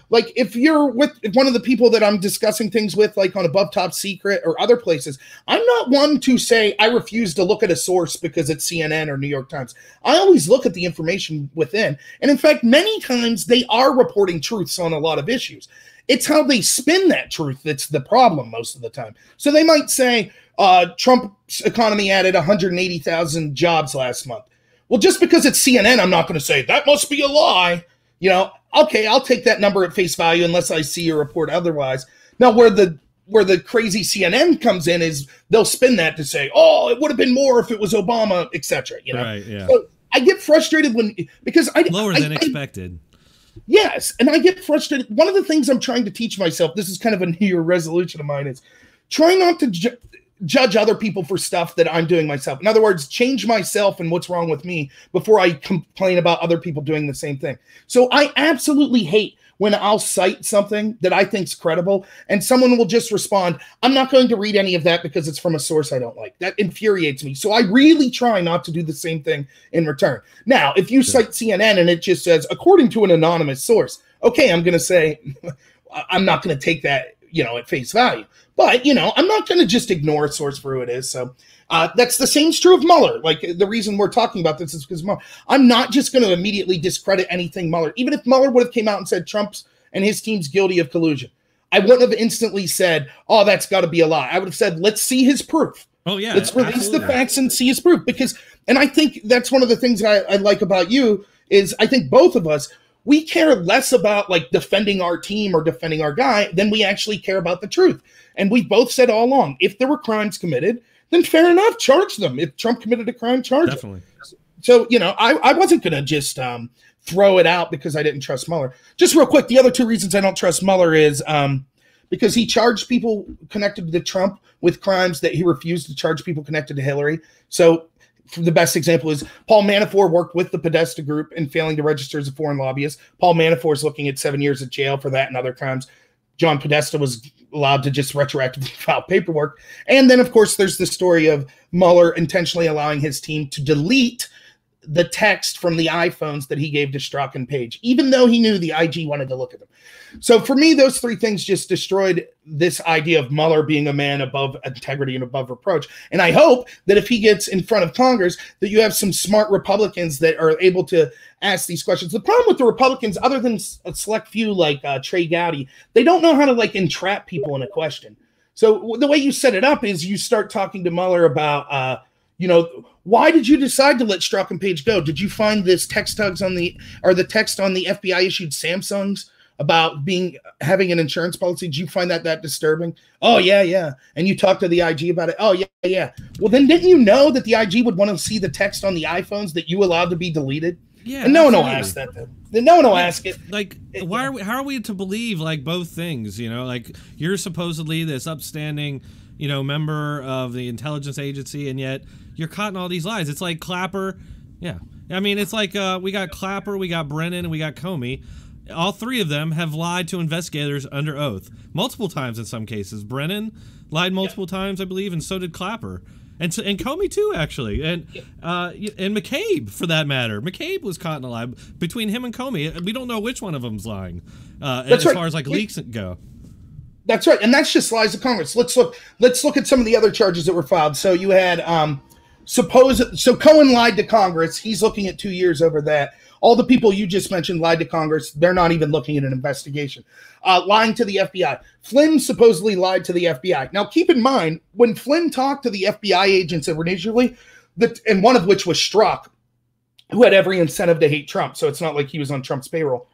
like if you're with one of the people that I'm discussing things with, like on Above Top Secret or other places, I'm not one to say I refuse to look at a source because it's CNN or New York Times. I always look at the information within. And in fact, many times they are reporting truths on a lot of issues. It's how they spin that truth that's the problem most of the time. So they might say Trump's economy added 180,000 jobs last month. Well, just because it's CNN, I'm not going to say that must be a lie. You know, okay, I'll take that number at face value unless I see a report otherwise. Now, where the crazy CNN comes in is they'll spin that to say, oh, it would have been more if it was Obama, etc. You know, right? Yeah. So I get frustrated because lower than expected. Yes, and I get frustrated. One of the things I'm trying to teach myself, this is kind of a New Year resolution of mine, is try not to judge other people for stuff that I'm doing myself. In other words, change myself and what's wrong with me before I complain about other people doing the same thing. So I absolutely hate when I'll cite something that I think's credible and someone will just respond, I'm not going to read any of that because it's from a source I don't like. That infuriates me. So I really try not to do the same thing in return. Now, if you cite CNN and it just says, according to an anonymous source, okay, I'm going to say, I'm not going to take that, you know, at face value. But, you know, I'm not going to just ignore a source for who it is. So that's the same is true of Mueller. Like, the reason we're talking about this is because I'm not just going to immediately discredit anything Mueller. Even if Mueller would have came out and said Trump's and his team's guilty of collusion, I wouldn't have instantly said, oh, that's got to be a lie. I would have said, let's see his proof. Oh, yeah. Let's release the facts and see his proof. Because, and I think that's one of the things I like about you is I think both of us, we care less about like defending our team or defending our guy than we actually care about the truth. And we've both said all along, if there were crimes committed, then fair enough, charge them. If Trump committed a crime, charge him. So, you know, I wasn't going to just throw it out because I didn't trust Mueller. Just real quick, the other two reasons I don't trust Mueller is because he charged people connected to Trump with crimes that he refused to charge people connected to Hillary. So the best example is Paul Manafort worked with the Podesta Group in failing to register as a foreign lobbyist. Paul Manafort is looking at 7 years of jail for that and other crimes. John Podesta was allowed to just retroactively file paperwork. And then, of course, there's the story of Mueller intentionally allowing his team to delete the text from the iPhones that he gave to Strzok and Page, even though he knew the IG wanted to look at them. So for me, those three things just destroyed this idea of Mueller being a man above integrity and above reproach. And I hope that if he gets in front of Congress, that you have some smart Republicans that are able to ask these questions. The problem with the Republicans, other than a select few like Trey Gowdy, they don't know how to like entrap people in a question. So the way you set it up is you start talking to Mueller about, you know, why did you decide to let Strzok and Page go? Did you find this text tugs on the text on the FBI issued Samsungs about having an insurance policy? Did you find that disturbing? Oh, yeah. And you talked to the IG about it? Oh, yeah. Well, then didn't you know that the IG would want to see the text on the iPhones that you allowed to be deleted? Yeah, and no one will ask that. Then no one will ask it. Like, how are we to believe like both things? You know, like you're supposedly this upstanding, you know, member of the intelligence agency, and yet you're caught in all these lies. It's like Clapper, Yeah. I mean, it's like we got Clapper, we got Brennan, and we got Comey. All three of them have lied to investigators under oath multiple times in some cases. Brennan lied multiple times, I believe, and so did Clapper. And Comey too, actually, and McCabe, for that matter. McCabe was caught in a lie. Between him and Comey, we don't know which one of them's lying. As far as like leaks go. That's right, and that's just lies to Congress. Let's look at some of the other charges that were filed. So you had so Cohen lied to Congress. He's looking at 2 years over that. All the people you just mentioned lied to Congress. They're not even looking at an investigation. Lying to the FBI. Flynn supposedly lied to the FBI. Now, keep in mind, when Flynn talked to the FBI agents originally, and one of which was Strzok, who had every incentive to hate Trump, so it's not like he was on Trump's payroll.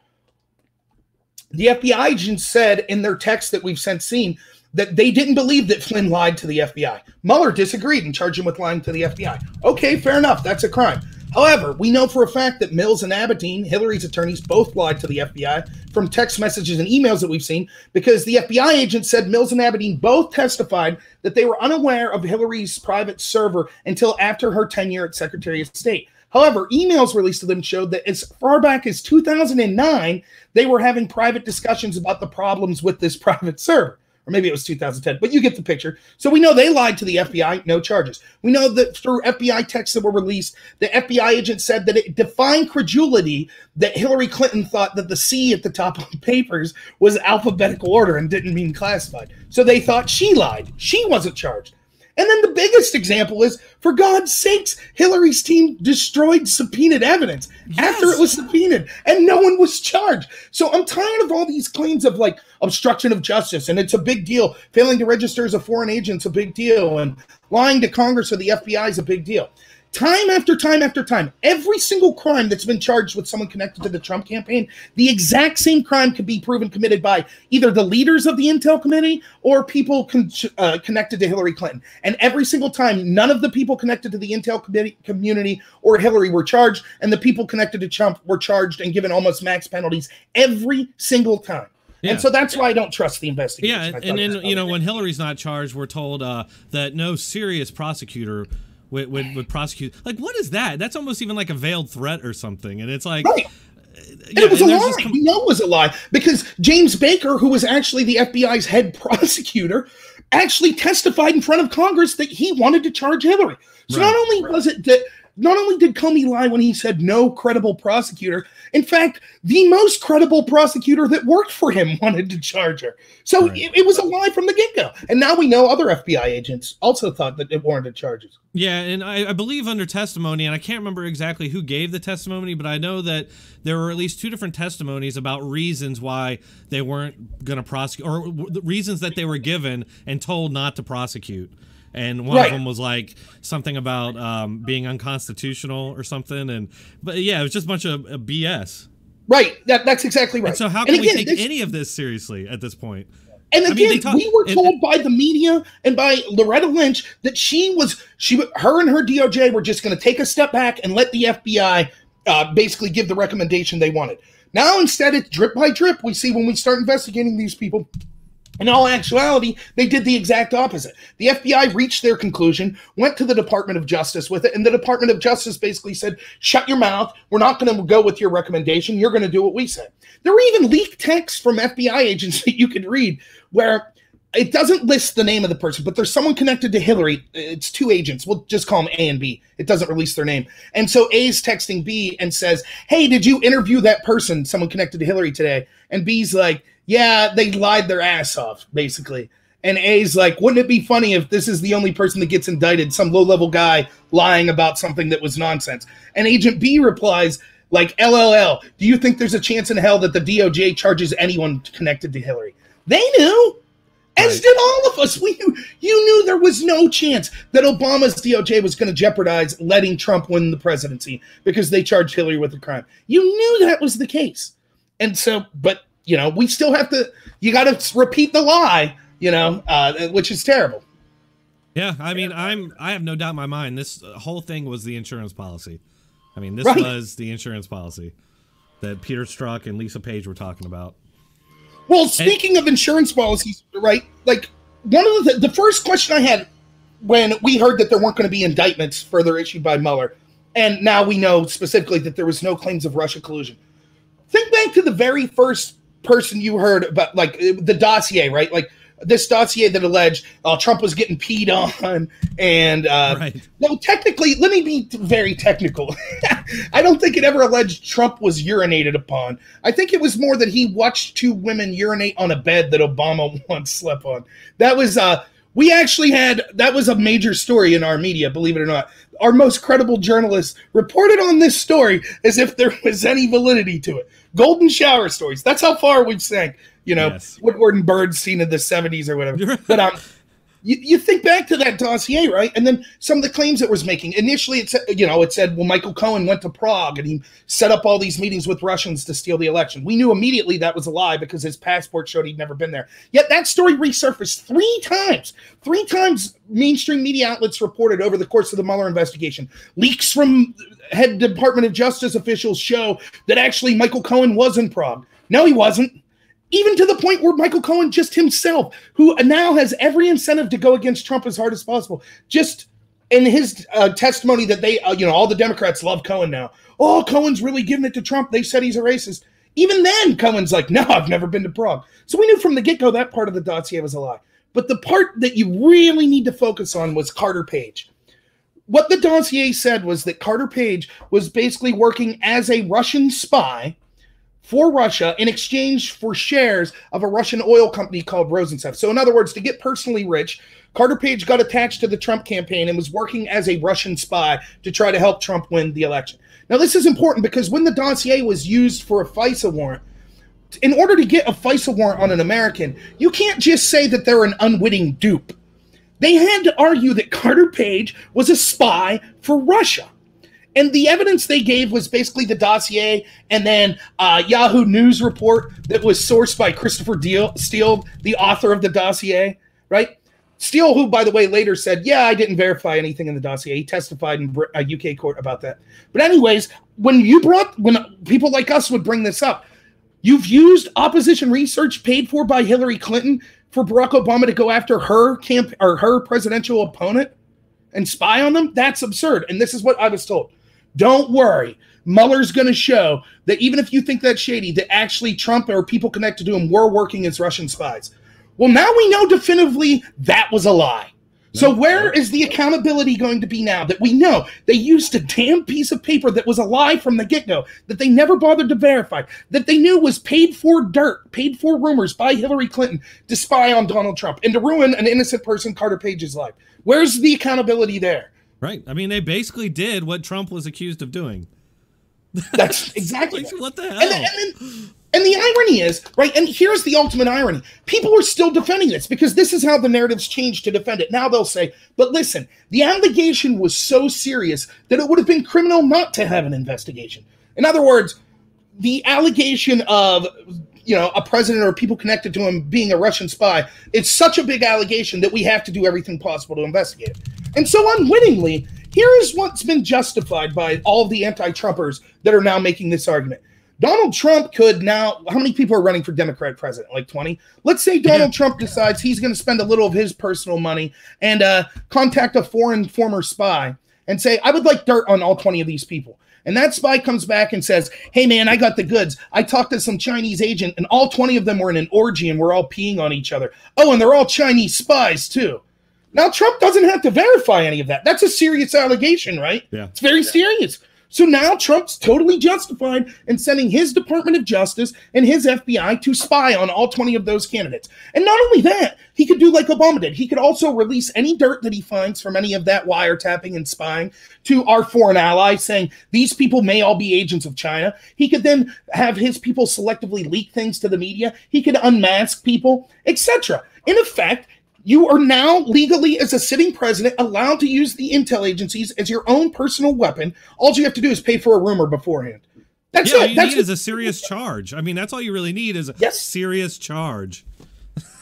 The FBI agents said in their text that we've since seen that they didn't believe that Flynn lied to the FBI. Mueller disagreed and charged him with lying to the FBI. Okay, fair enough. That's a crime. However, we know for a fact that Mills and Abedin, Hillary's attorneys, both lied to the FBI from text messages and emails that we've seen, because the FBI agent said Mills and Abedin both testified that they were unaware of Hillary's private server until after her tenure as Secretary of State. However, emails released to them showed that as far back as 2009, they were having private discussions about the problems with this private server. Or maybe it was 2010, but you get the picture. So we know they lied to the FBI, no charges. We know that through FBI texts that were released, the FBI agent said that it defined credulity that Hillary Clinton thought that the C at the top of the papers was alphabetical order and didn't mean classified. So they thought she lied. She wasn't charged. And then the biggest example is, for God's sakes, Hillary's team destroyed subpoenaed evidence after it was subpoenaed, and no one was charged. So I'm tired of all these claims of like obstruction of justice, and it's a big deal. Failing to register as a foreign agent's a big deal, and lying to Congress or the FBI is a big deal. Time after time after time, every single crime that's been charged with someone connected to the Trump campaign, the exact same crime could be proven committed by either the leaders of the Intel Committee or people connected to Hillary Clinton. And every single time, none of the people connected to the Intel community or Hillary were charged, and the people connected to Trump were charged and given almost max penalties every single time. Yeah. And so that's why I don't trust the investigation. Yeah, and then, when Hillary's not charged, we're told that no serious prosecutor would prosecute. Like, what is that? That's almost even like a veiled threat or something. And it's like, right. And it was a lie. We know it was a lie because James Baker, who was actually the FBI's head prosecutor, actually testified in front of Congress that he wanted to charge Hillary. So not only was it that, not only did Comey lie when he said no credible prosecutor, in fact, the most credible prosecutor that worked for him wanted to charge her. So it was a lie from the get-go. And now we know other FBI agents also thought that it warranted charges. Yeah, and I believe under testimony, and I can't remember exactly who gave the testimony, but I know that there were at least 2 different testimonies about reasons why they weren't going to prosecute, or the reasons that they were given and told not to prosecute. And one of them was like something about being unconstitutional or something. But yeah, it was just a bunch of BS. Right. That's exactly right. And so how can we take any of this seriously at this point? And again, we were told by the media and by Loretta Lynch that her and her DOJ were just going to take a step back and let the FBI basically give the recommendation they wanted. Now, instead, it's drip by drip. We see when we start investigating these people. In all actuality, they did the exact opposite. The FBI reached their conclusion, went to the Department of Justice with it, and the Department of Justice basically said, shut your mouth. We're not going to go with your recommendation. You're going to do what we said. There were even leaked texts from FBI agents that you could read where it doesn't list the name of the person, but there's someone connected to Hillary. It's 2 agents. We'll just call them A and B. It doesn't release their name. And so A's texting B and says, hey, did you interview that person, someone connected to Hillary today? And B's like, yeah, they lied their ass off, basically. And A's like, wouldn't it be funny if this is the only person that gets indicted, some low-level guy lying about something that was nonsense? And Agent B replies, like, LLL, do you think there's a chance in hell that the DOJ charges anyone connected to Hillary? They knew, as did all of us. You knew there was no chance that Obama's DOJ was going to jeopardize letting Trump win the presidency because they charged Hillary with a crime. You knew that was the case. And so, but we still have to, you got to repeat the lie, which is terrible. Yeah. I mean, I have no doubt in my mind, this whole thing was the insurance policy. I mean, this was the insurance policy that Peter Strzok and Lisa Page were talking about. Well, speaking of insurance policies, right? Like one of the first question I had when we heard that there weren't going to be indictments further issued by Mueller And now we know specifically that there was no claims of Russia collusion. Think back to the very first person you heard about, like the dossier, right? Like this dossier that alleged Trump was getting peed on. And no, technically, let me be very technical. I don't think it ever alleged Trump was urinated upon. I think it was more that he watched two women urinate on a bed that Obama once slept on. That was that was a major story in our media, believe it or not. Our most credible journalists reported on this story as if there was any validity to it. Golden shower stories. That's how far we've sank. Woodward and Bernstein in the 70s or whatever. But you think back to that dossier, right? And then some of the claims it was making. Initially, it said, well, Michael Cohen went to Prague and he set up all these meetings with Russians to steal the election. We knew immediately that was a lie because his passport showed he'd never been there. Yet that story resurfaced 3 times. 3 times mainstream media outlets reported over the course of the Mueller investigation. Leaks from head Department of Justice officials show that actually Michael Cohen was in Prague. No, he wasn't. Even to the point where Michael Cohen just himself, who now has every incentive to go against Trump as hard as possible, just in his testimony that they, all the Democrats love Cohen now. Oh, Cohen's really giving it to Trump. They said he's a racist. Even then, Cohen's like, no, I've never been to Prague. So we knew from the get-go that part of the dossier was a lie. But the part that you really need to focus on was Carter Page. What the dossier said was that Carter Page was basically working as a Russian spy for Russia in exchange for shares of a Russian oil company called Rosneft. So in other words, to get personally rich, Carter Page got attached to the Trump campaign and was working as a Russian spy to try to help Trump win the election. Now, this is important because when the dossier was used for a FISA warrant, in order to get a FISA warrant on an American, you can't just say that they're an unwitting dupe. They had to argue that Carter Page was a spy for Russia. And the evidence they gave was basically the dossier and then Yahoo News report that was sourced by Christopher Steele, the author of the dossier, right? Steele, who, by the way, later said, yeah, I didn't verify anything in the dossier. He testified in a UK court about that. But anyways, when people like us would bring this up, you've used opposition research paid for by Hillary Clinton for Barack Obama to go after her her presidential opponent and spy on them? That's absurd. And this is what I was told. Don't worry. Mueller's going to show that even if you think that's shady, that actually Trump or people connected to him were working as Russian spies. Well, now we know definitively that was a lie. So where is the accountability going to be now that we know they used a damn piece of paper that was a lie from the get-go, that they never bothered to verify, that they knew was paid for dirt, paid for rumors by Hillary Clinton to spy on Donald Trump and to ruin an innocent person, Carter Page's life? Where's the accountability there? Right. I mean, they basically did what Trump was accused of doing. That's exactly like, what the hell? And the irony is, right, and here's the ultimate irony. People are still defending this because this is how the narratives changed to defend it. Now they'll say, but listen, the allegation was so serious that it would have been criminal not to have an investigation. In other words, the allegation of a president or people connected to him being a Russian spy, it's such a big allegation that we have to do everything possible to investigate it. And so unwittingly, here is what's been justified by all the anti-Trumpers that are now making this argument. Donald Trump could now, how many people are running for Democrat president? Like 20? Let's say Donald Trump decides he's going to spend a little of his personal money and contact a foreign former spy and say, I would like dirt on all 20 of these people. And that spy comes back and says, hey, man, I got the goods. I talked to some Chinese agent, and all 20 of them were in an orgy, and we're all peeing on each other. Oh, and they're all Chinese spies, too. Now, Trump doesn't have to verify any of that. That's a serious allegation, right? Yeah. It's very serious. So now Trump's totally justified in sending his Department of Justice and his FBI to spy on all 20 of those candidates. And not only that, he could do like Obama did. He could also release any dirt that he finds from any of that wiretapping and spying to our foreign allies, saying these people may all be agents of China. He could then have his people selectively leak things to the media. He could unmask people, etc. In effect, you are now legally, as a sitting president, allowed to use the intel agencies as your own personal weapon. All you have to do is pay for a rumor beforehand. That's it. All you need is a serious charge. I mean, that's all you really need is a serious charge.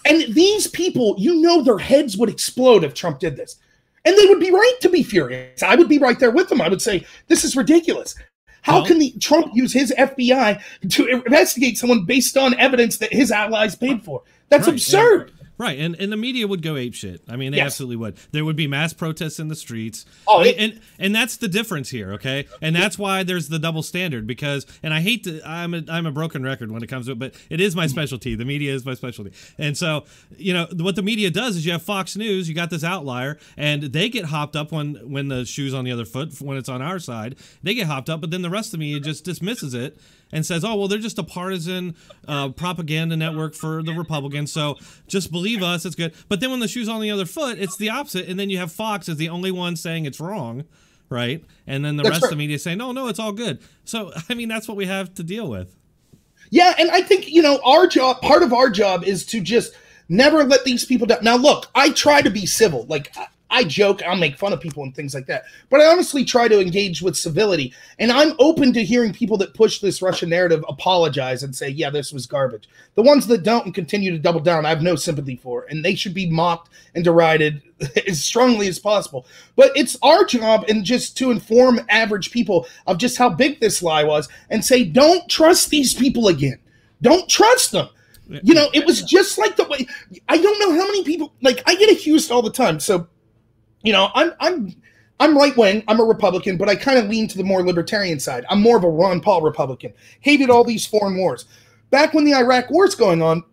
And these people, their heads would explode if Trump did this. And they would be right to be furious. I would be right there with them. I would say, this is ridiculous. How can Trump use his FBI to investigate someone based on evidence that his allies paid for? That's absurd. Right, and the media would go apeshit. I mean, they absolutely would. There would be mass protests in the streets. Oh, and that's the difference here, okay? And that's why there's the double standard, because, and I hate to, I'm a broken record when it comes to it, but it is my specialty. The media is my specialty. And so, you know, what the media does is you have Fox News, you got this outlier, and they get hopped up when the shoe's on the other foot, when it's on our side. They get hopped up, but then the rest of the media just dismisses it and says, oh, well, they're just a partisan propaganda network for the Republicans, so just believe us, it's good. But then when the shoe's on the other foot, it's the opposite, and then you have Fox as the only one saying it's wrong, right? And then the rest of the media saying, no, it's all good. So, I mean, that's what we have to deal with. Yeah, and I think, you know, our job, part of our job is to just never let these people down. Now, look, I try to be civil. Like, I joke, I'll make fun of people and things like that. But I honestly try to engage with civility. And I'm open to hearing people that push this Russian narrative apologize and say, yeah, this was garbage. The ones that don't and continue to double down, I have no sympathy for. And they should be mocked and derided as strongly as possible. But it's our job, and just to inform average people of just how big this lie was and say, don't trust these people again. Don't trust them. You know, it was just like the way, I don't know how many people, like, I get accused all the time. So, you know, I'm right wing. I'm a Republican, but I kind of lean to the more libertarian side. I'm more of a Ron Paul Republican. Hated all these foreign wars. Back when the Iraq War's going on,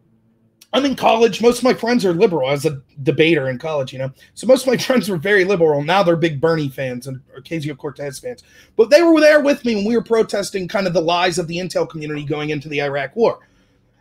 I'm in college. Most of my friends are liberal. I was a debater in college, you know. So most of my friends were very liberal. Now they're big Bernie fans and Ocasio-Cortez fans. But they were there with me when we were protesting kind of the lies of the intel community going into the Iraq War.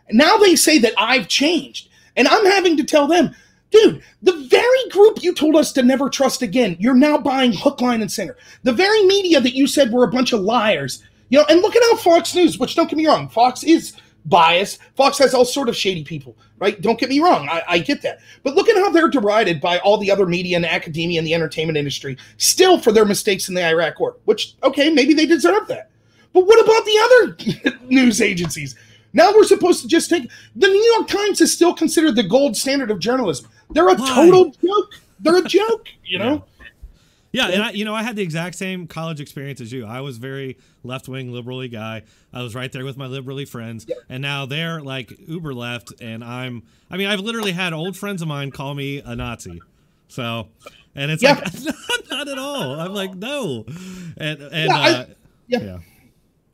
And now they say that I've changed. And I'm having to tell them, dude, the very group you told us to never trust again, you're now buying hook, line, and sinker. The very media that you said were a bunch of liars. You know, and look at how Fox News, which don't get me wrong, Fox is biased. Fox has all sort of shady people, right? Don't get me wrong. I get that. But look at how they're derided by all the other media and academia and the entertainment industry still for their mistakes in the Iraq War, which, okay, maybe they deserve that. But what about the other news agencies? Now we're supposed to just take – the New York Times is still considered the gold standard of journalism. They're a total joke. They're a joke, you know? Yeah, and I had the exact same college experience as you. I was very left-wing, liberally guy. I was right there with my liberally friends. Yep. And now they're like uber left, and I've literally had old friends of mine call me a Nazi. So, and it's like, not at all. I'm like, no. Yeah.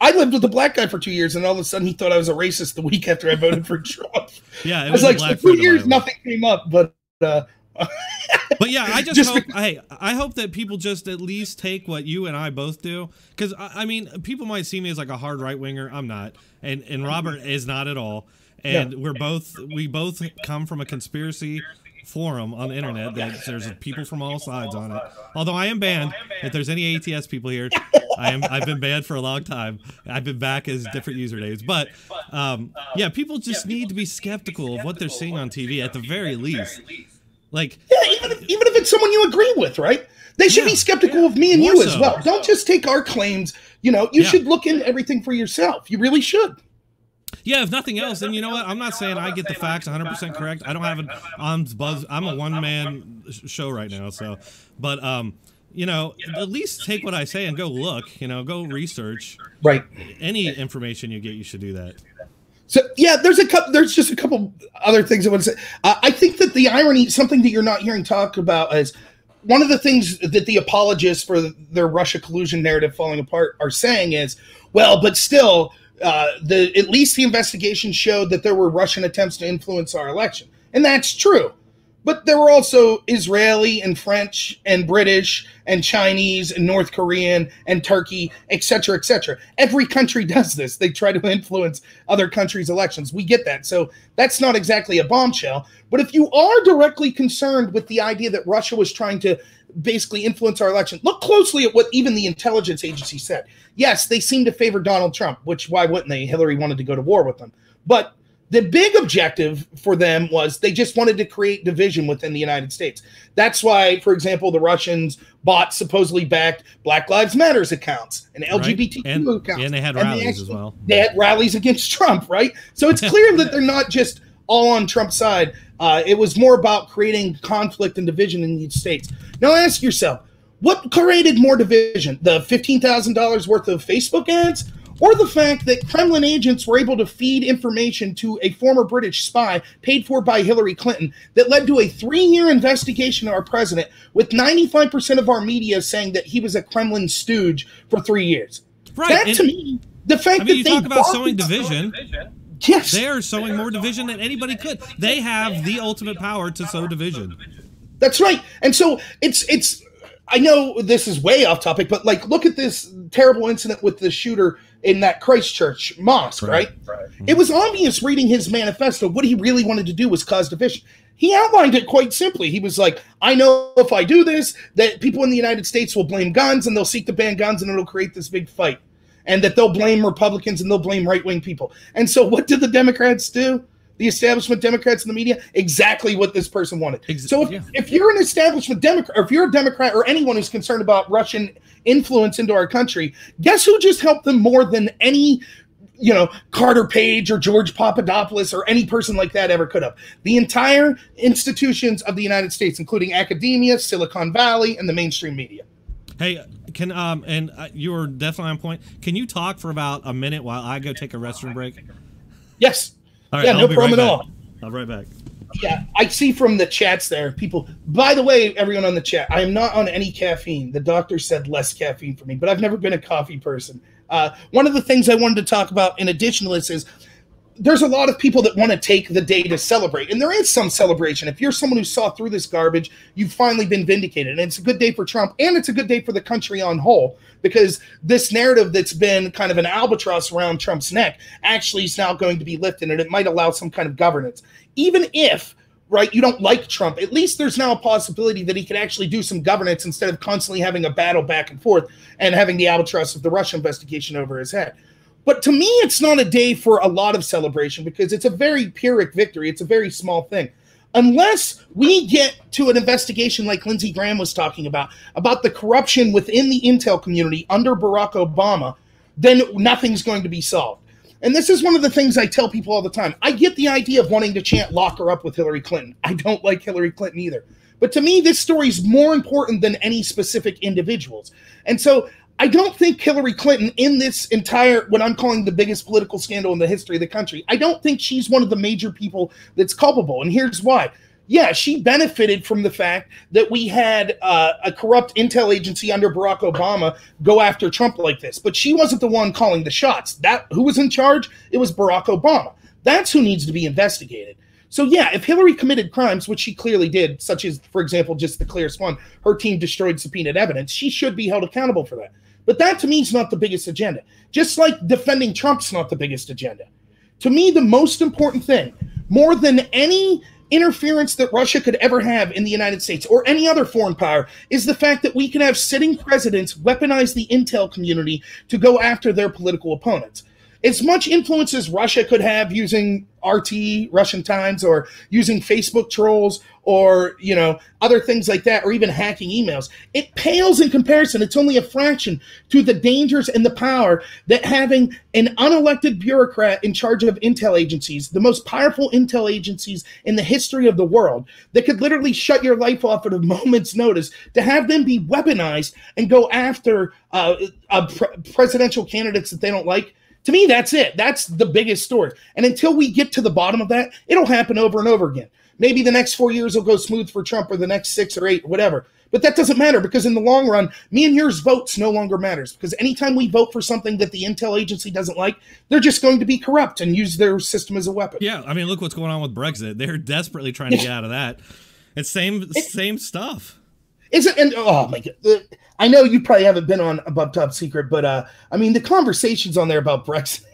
I lived with a black guy for 2 years, and all of a sudden he thought I was a racist the week after I voted for Trump. Yeah, I was like, for 2 years, nothing came up, but but yeah, I just hope, I hope that people just at least take what you and I both do, because I mean, people might see me as like a hard right winger. I'm not, and Robert is not at all, and we both come from a conspiracy forum on the internet that there's people from all sides on it. Although I am banned. If there's any ATS people here, I've been banned for a long time. I've been back as different usernames. But yeah, people just need to be skeptical of what they're seeing on TV at the very least. Like, even if it's someone you agree with, right? They should be skeptical of me and you as well. Don't just take our claims. You know, you should look into everything for yourself. You really should. Yeah, if nothing else, then you know what? I'm not saying I get the facts 100% correct. I don't have an buzz. I'm a one-man show right now, so. But you know, at least take what I say and go look. You know, go research. Right. Any information you get, you should do that. So yeah, there's just a couple other things I want to say. I think that the irony, something that you're not hearing talk about, is one of the things that the apologists for their Russia collusion narrative falling apart are saying is, well, but still, at least the investigation showed that there were Russian attempts to influence our election, and that's true. But there were also Israeli and French and British and Chinese and North Korean and Turkey, et cetera, et cetera. Every country does this. They try to influence other countries' elections. We get that. So that's not exactly a bombshell. But if you are directly concerned with the idea that Russia was trying to basically influence our election, look closely at what even the intelligence agency said. Yes, they seem to favor Donald Trump, which why wouldn't they? Hillary wanted to go to war with them. But the big objective for them was they just wanted to create division within the United States. That's why, for example, the Russians bought supposedly backed Black Lives Matters accounts and LGBTQ accounts. And they had rallies as well. They had rallies against Trump, right? So it's clear that they're not just all on Trump's side. It was more about creating conflict and division in the United States. Now ask yourself, what created more division? The $15,000 worth of Facebook ads or the fact that Kremlin agents were able to feed information to a former British spy paid for by Hillary Clinton that led to a 3-year investigation of our president, with 95% of our media saying that he was a Kremlin stooge for 3 years. Right. That, to me, the fact that you they talk about sowing division. Yes. They are sowing more division than anybody could. They have the ultimate power to sow division. That's right. And so it's I know this is way off topic, but like, look at this terrible incident with the shooter in that Christchurch mosque, right? It was obvious reading his manifesto, what he really wanted to do was cause division. He outlined it quite simply. He was like, I know if I do this, that people in the United States will blame guns and they'll seek to ban guns and it'll create this big fight. And that they'll blame Republicans and they'll blame right-wing people. And so what did the Democrats do? The establishment Democrats in the media? Exactly what this person wanted. So if you're an establishment Democrat, or if you're a Democrat or anyone who's concerned about Russian influence into our country, guess who just helped them more than any, Carter Page or George Papadopoulos or any person like that ever could have? The entire institutions of the United States, including academia, Silicon Valley, and the mainstream media. Hey, you were definitely on point. Can you talk for about a minute while I go take a restroom break? Yes. All right, yeah, no problem at all. I'll be right back. Yeah, I see from the chats there, people. By the way, everyone on the chat, I am not on any caffeine. The doctor said less caffeine for me, but I've never been a coffee person. One of the things I wanted to talk about in addition to this is there's a lot of people that want to take the day to celebrate, and there is some celebration. If you're someone who saw through this garbage, you've finally been vindicated, and it's a good day for Trump, and it's a good day for the country on whole, because this narrative that's been kind of an albatross around Trump's neck actually is now going to be lifted, and it might allow some kind of governance. Even if, right, you don't like Trump, at least there's now a possibility that he could actually do some governance instead of constantly having a battle back and forth and having the albatross of the Russia investigation over his head. But to me, it's not a day for a lot of celebration because it's a very Pyrrhic victory. It's a very small thing. Unless we get to an investigation like Lindsey Graham was talking about the corruption within the intel community under Barack Obama, then nothing's going to be solved. And this is one of the things I tell people all the time. I get the idea of wanting to chant lock her up with Hillary Clinton. I don't like Hillary Clinton either. But to me, this story is more important than any specific individuals. And so I don't think Hillary Clinton in this entire, what I'm calling the biggest political scandal in the history of the country, I don't think she's one of the major people that's culpable. And here's why. Yeah, she benefited from the fact that we had a corrupt intel agency under Barack Obama go after Trump like this. But she wasn't the one calling the shots. Who was in charge? It was Barack Obama. That's who needs to be investigated. So yeah, if Hillary committed crimes, which she clearly did, such as, for example, just the clearest one, her team destroyed subpoenaed evidence, she should be held accountable for that. But that, to me, is not the biggest agenda. Just like defending Trump's not the biggest agenda. To me, the most important thing, more than any interference that Russia could ever have in the United States or any other foreign power, is the fact that we can have sitting presidents weaponize the intel community to go after their political opponents. As much influence as Russia could have using RT, Russian Times, or using Facebook trolls, or, other things like that, or even hacking emails, it pales in comparison. It's only a fraction to the dangers and the power that having an unelected bureaucrat in charge of intel agencies, the most powerful intel agencies in the history of the world, that could literally shut your life off at a moment's notice, to have them be weaponized and go after presidential candidates that they don't like. To me, that's it. That's the biggest story. And until we get to the bottom of that, it'll happen over and over again. Maybe the next 4 years will go smooth for Trump, or the next 6 or 8, whatever. But that doesn't matter, because in the long run, me and yours votes no longer matters. Because anytime we vote for something that the intel agency doesn't like, they're just going to be corrupt and use their system as a weapon. Yeah, I mean, look what's going on with Brexit. They're desperately trying to get out of that. It's same stuff. Is it? And oh my God, I know you probably haven't been on Above Top Secret, but I mean, the conversations on there about Brexit,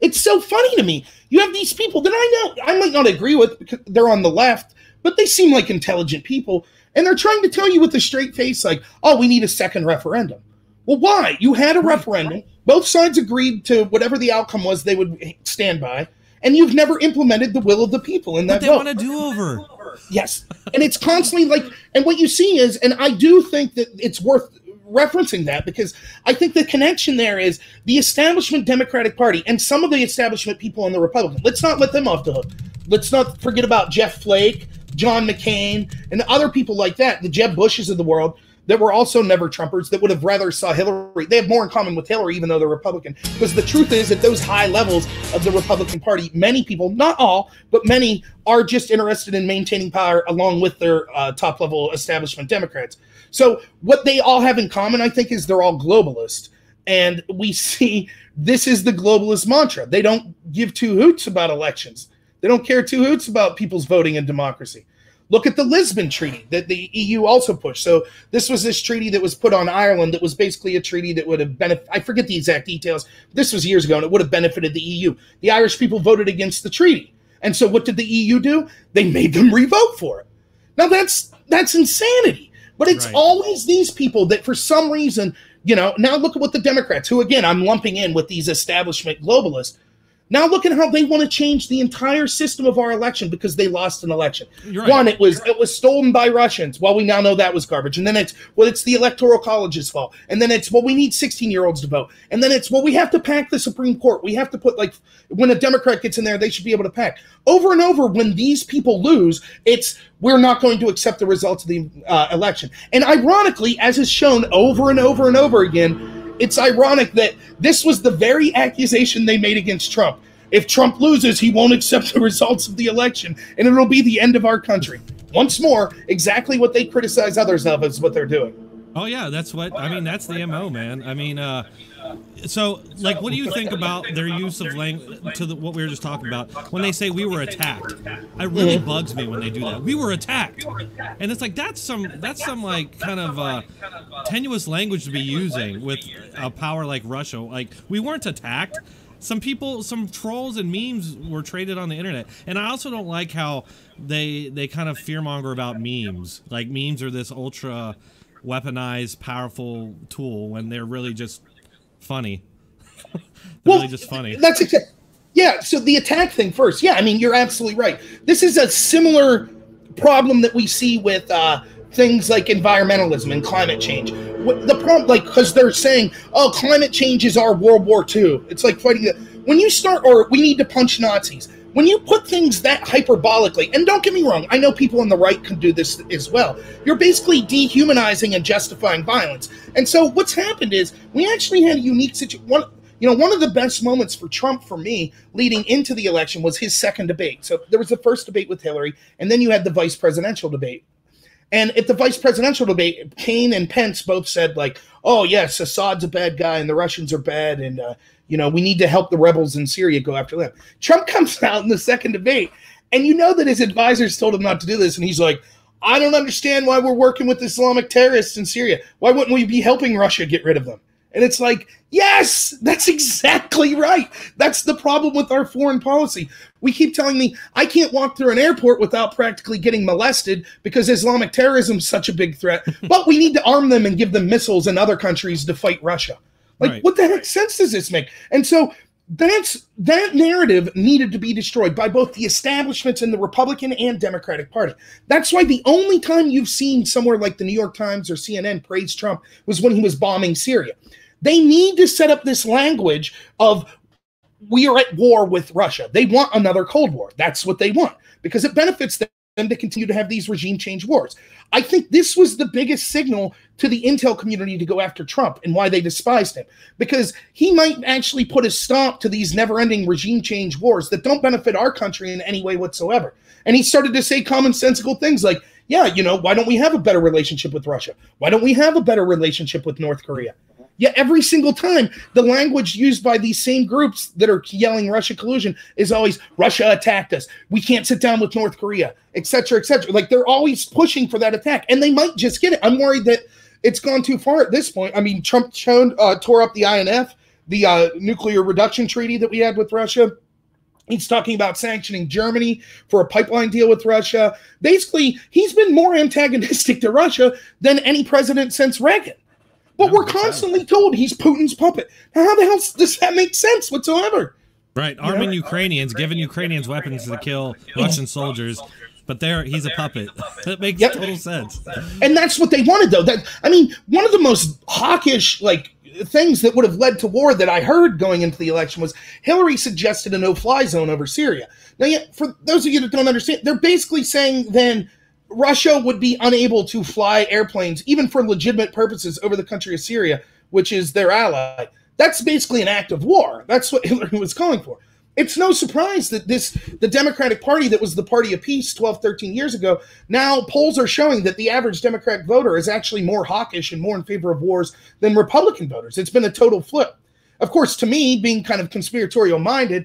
it's so funny to me. You have these people that I know I might not agree with because they're on the left, but they seem like intelligent people, and they're trying to tell you with a straight face, like, oh, we need a second referendum. Well, why? You had a referendum. Both sides agreed to whatever the outcome was they would stand by, and you've never implemented the will of the people in that vote. But they want a do-over. Yes. And it's constantly like, and what you see is, and I do think that it's worth referencing that, because I think the connection there is the establishment Democratic Party and some of the establishment people on the Republican. Let's not let them off the hook. Let's not forget about Jeff Flake, John McCain, and other people like that, the Jeb Bushes of the world. that were also never Trumpers that would have rather saw Hillary. They have more in common with Hillary, even though they're Republican. Because the truth is, at those high levels of the Republican Party, many people, not all, but many, are just interested in maintaining power along with their top-level establishment Democrats. So what they all have in common, I think, is they're all globalist. And we see this is the globalist mantra. They don't give two hoots about elections. They don't care two hoots about people's voting and democracy. Look at the Lisbon Treaty that the EU also pushed. So this was this treaty that was put on Ireland that was basically a treaty that would have benefited, I forget the exact details. This was years ago, and it would have benefited the EU. The Irish people voted against the treaty. And so what did the EU do? They made them revote for it. Now that's insanity. But it's always these people that for some reason, you know, now look at what the Democrats, who again, I'm lumping in with these establishment globalists, now look at how they want to change the entire system of our election because they lost an election. Right. One, it was stolen by Russians. Well, we now know that was garbage. And then it's the Electoral College's fault. And then it's, we need 16-year-olds to vote. And then it's, we have to pack the Supreme Court. We have to put, like, when a Democrat gets in there, they should be able to pack. Over and over, when these people lose, it's, we're not going to accept the results of the election. And ironically, as is shown over and over and over again, it's ironic that this was the very accusation they made against Trump. If Trump loses, he won't accept the results of the election, and it'll be the end of our country. Once more, exactly what they criticize others of is what they're doing. Oh, yeah, that's what, I mean, that's the MO, man. I mean, so, like, what do you think about their use of language to what we were just talking about when they say we were attacked? It really bugs me when they do that. We were attacked, and it's like that's some like kind of tenuous language to be using with a power like Russia. Like, we weren't attacked. Some people, some trolls and memes were traded on the internet, and I also don't like how they kind of fearmonger about memes. Like, memes are this ultra weaponized, powerful tool when they're really just funny. Really just funny. That's exactly. Yeah, so the attack thing first. Yeah, I mean, you're absolutely right. This is a similar problem that we see with things like environmentalism and climate change. The problem, like, because they're saying, oh, climate change is our World War II. It's like fighting when you start, or we need to punch Nazis. When you put things that hyperbolically, and don't get me wrong, I know people on the right can do this as well. You're basically dehumanizing and justifying violence. And so what's happened is we actually had a unique situation. One of the best moments for Trump, for me, leading into the election was his second debate. So there was the first debate with Hillary, and then you had the vice presidential debate. And at the vice presidential debate, Kane and Pence both said, like, oh, yes, Assad's a bad guy and the Russians are bad, and, we need to help the rebels in Syria go after them. Trump comes out in the second debate, and you know that his advisors told him not to do this, and he's like, I don't understand why we're working with Islamic terrorists in Syria. Why wouldn't we be helping Russia get rid of them? And it's like, yes, that's exactly right. That's the problem with our foreign policy. We keep telling me I can't walk through an airport without practically getting molested because Islamic terrorism is such a big threat. But we need to arm them and give them missiles in other countries to fight Russia. Like, What the heck sense does this make? And so that narrative needed to be destroyed by both the establishments in the Republican and Democratic Party. That's why the only time you've seen somewhere like the New York Times or CNN praise Trump was when he was bombing Syria. They need to set up this language of we are at war with Russia. They want another Cold War. That's what they want because it benefits them to continue to have these regime change wars. I think this was the biggest signal to the intel community to go after Trump and why they despised him, because he might actually put a stop to these never-ending regime change wars that don't benefit our country in any way whatsoever. And he started to say commonsensical things like, yeah, why don't we have a better relationship with Russia? Why don't we have a better relationship with North Korea? Yet every single time, the language used by these same groups that are yelling Russia collusion is always, Russia attacked us. We can't sit down with North Korea, et cetera, et cetera. Like, they're always pushing for that attack, and they might just get it. I'm worried that it's gone too far at this point. I mean, Trump tore up the INF, the nuclear reduction treaty that we had with Russia. He's talking about sanctioning Germany for a pipeline deal with Russia. Basically, he's been more antagonistic to Russia than any president since Reagan. But we're constantly told he's Putin's puppet. How the hell does that make sense whatsoever? Right, arming Ukrainians, giving Ukrainians weapons to kill Russian soldiers, but he's a puppet. That makes total sense. And that's what they wanted, though. One of the most hawkish, things that would have led to war that I heard going into the election was Hillary suggested a no-fly zone over Syria. Now, for those of you that don't understand, they're basically saying then Russia would be unable to fly airplanes, even for legitimate purposes, over the country of Syria, which is their ally. That's basically an act of war. That's what Hillary was calling for. It's no surprise that the Democratic Party that was the party of peace 12, 13 years ago, now polls are showing that the average Democratic voter is actually more hawkish and more in favor of wars than Republican voters. It's been a total flip. Of course, to me, being kind of conspiratorial minded,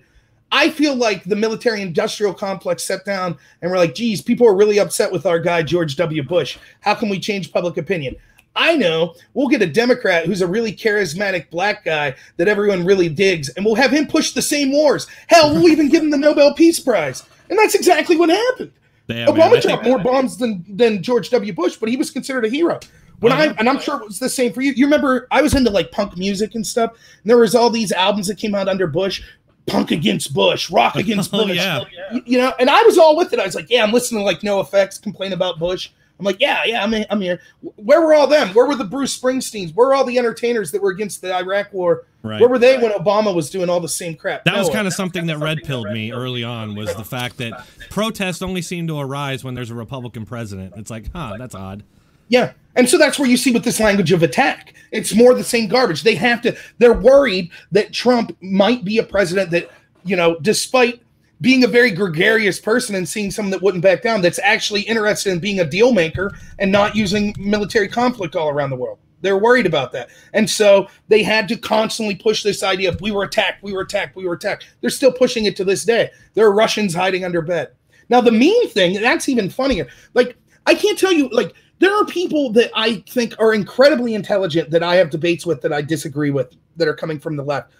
I feel like the military-industrial complex sat down and were like, geez, people are really upset with our guy, George W. Bush. How can we change public opinion? I know we'll get a Democrat who's a really charismatic black guy that everyone really digs, and we'll have him push the same wars. Hell, we'll even give him the Nobel Peace Prize. And that's exactly what happened. Damn, Obama dropped more bombs than George W. Bush, but he was considered a hero. And I'm sure it was the same for you. You remember I was into like punk music and stuff, and there was all these albums that came out under Bush. Punk against Bush, rock against Bush, yeah. You know, and I was all with it. I was like, yeah, I'm listening to like NoFX complain about Bush. I'm like, yeah, I'm here. Where were all them? Where were the Bruce Springs? Where were all the entertainers that were against the Iraq war? Right. Where were they when Obama was doing all the same crap? That was kind of something that red-pilled me early on, was the fact that protests only seem to arise when there's a Republican president. It's like, that's odd. Yeah. And so that's where you see with this language of attack. It's more the same garbage. They're worried that Trump might be a president that, you know, despite being a very gregarious person and seeing someone that wouldn't back down, that's actually interested in being a deal maker and not using military conflict all around the world. They're worried about that. And so they had to constantly push this idea of we were attacked. They're still pushing it to this day. There are Russians hiding under bed. Now, the meme thing, that's even funnier. Like, I can't tell you, like, there are people that I think are incredibly intelligent that I have debates with that I disagree with that are coming from the left.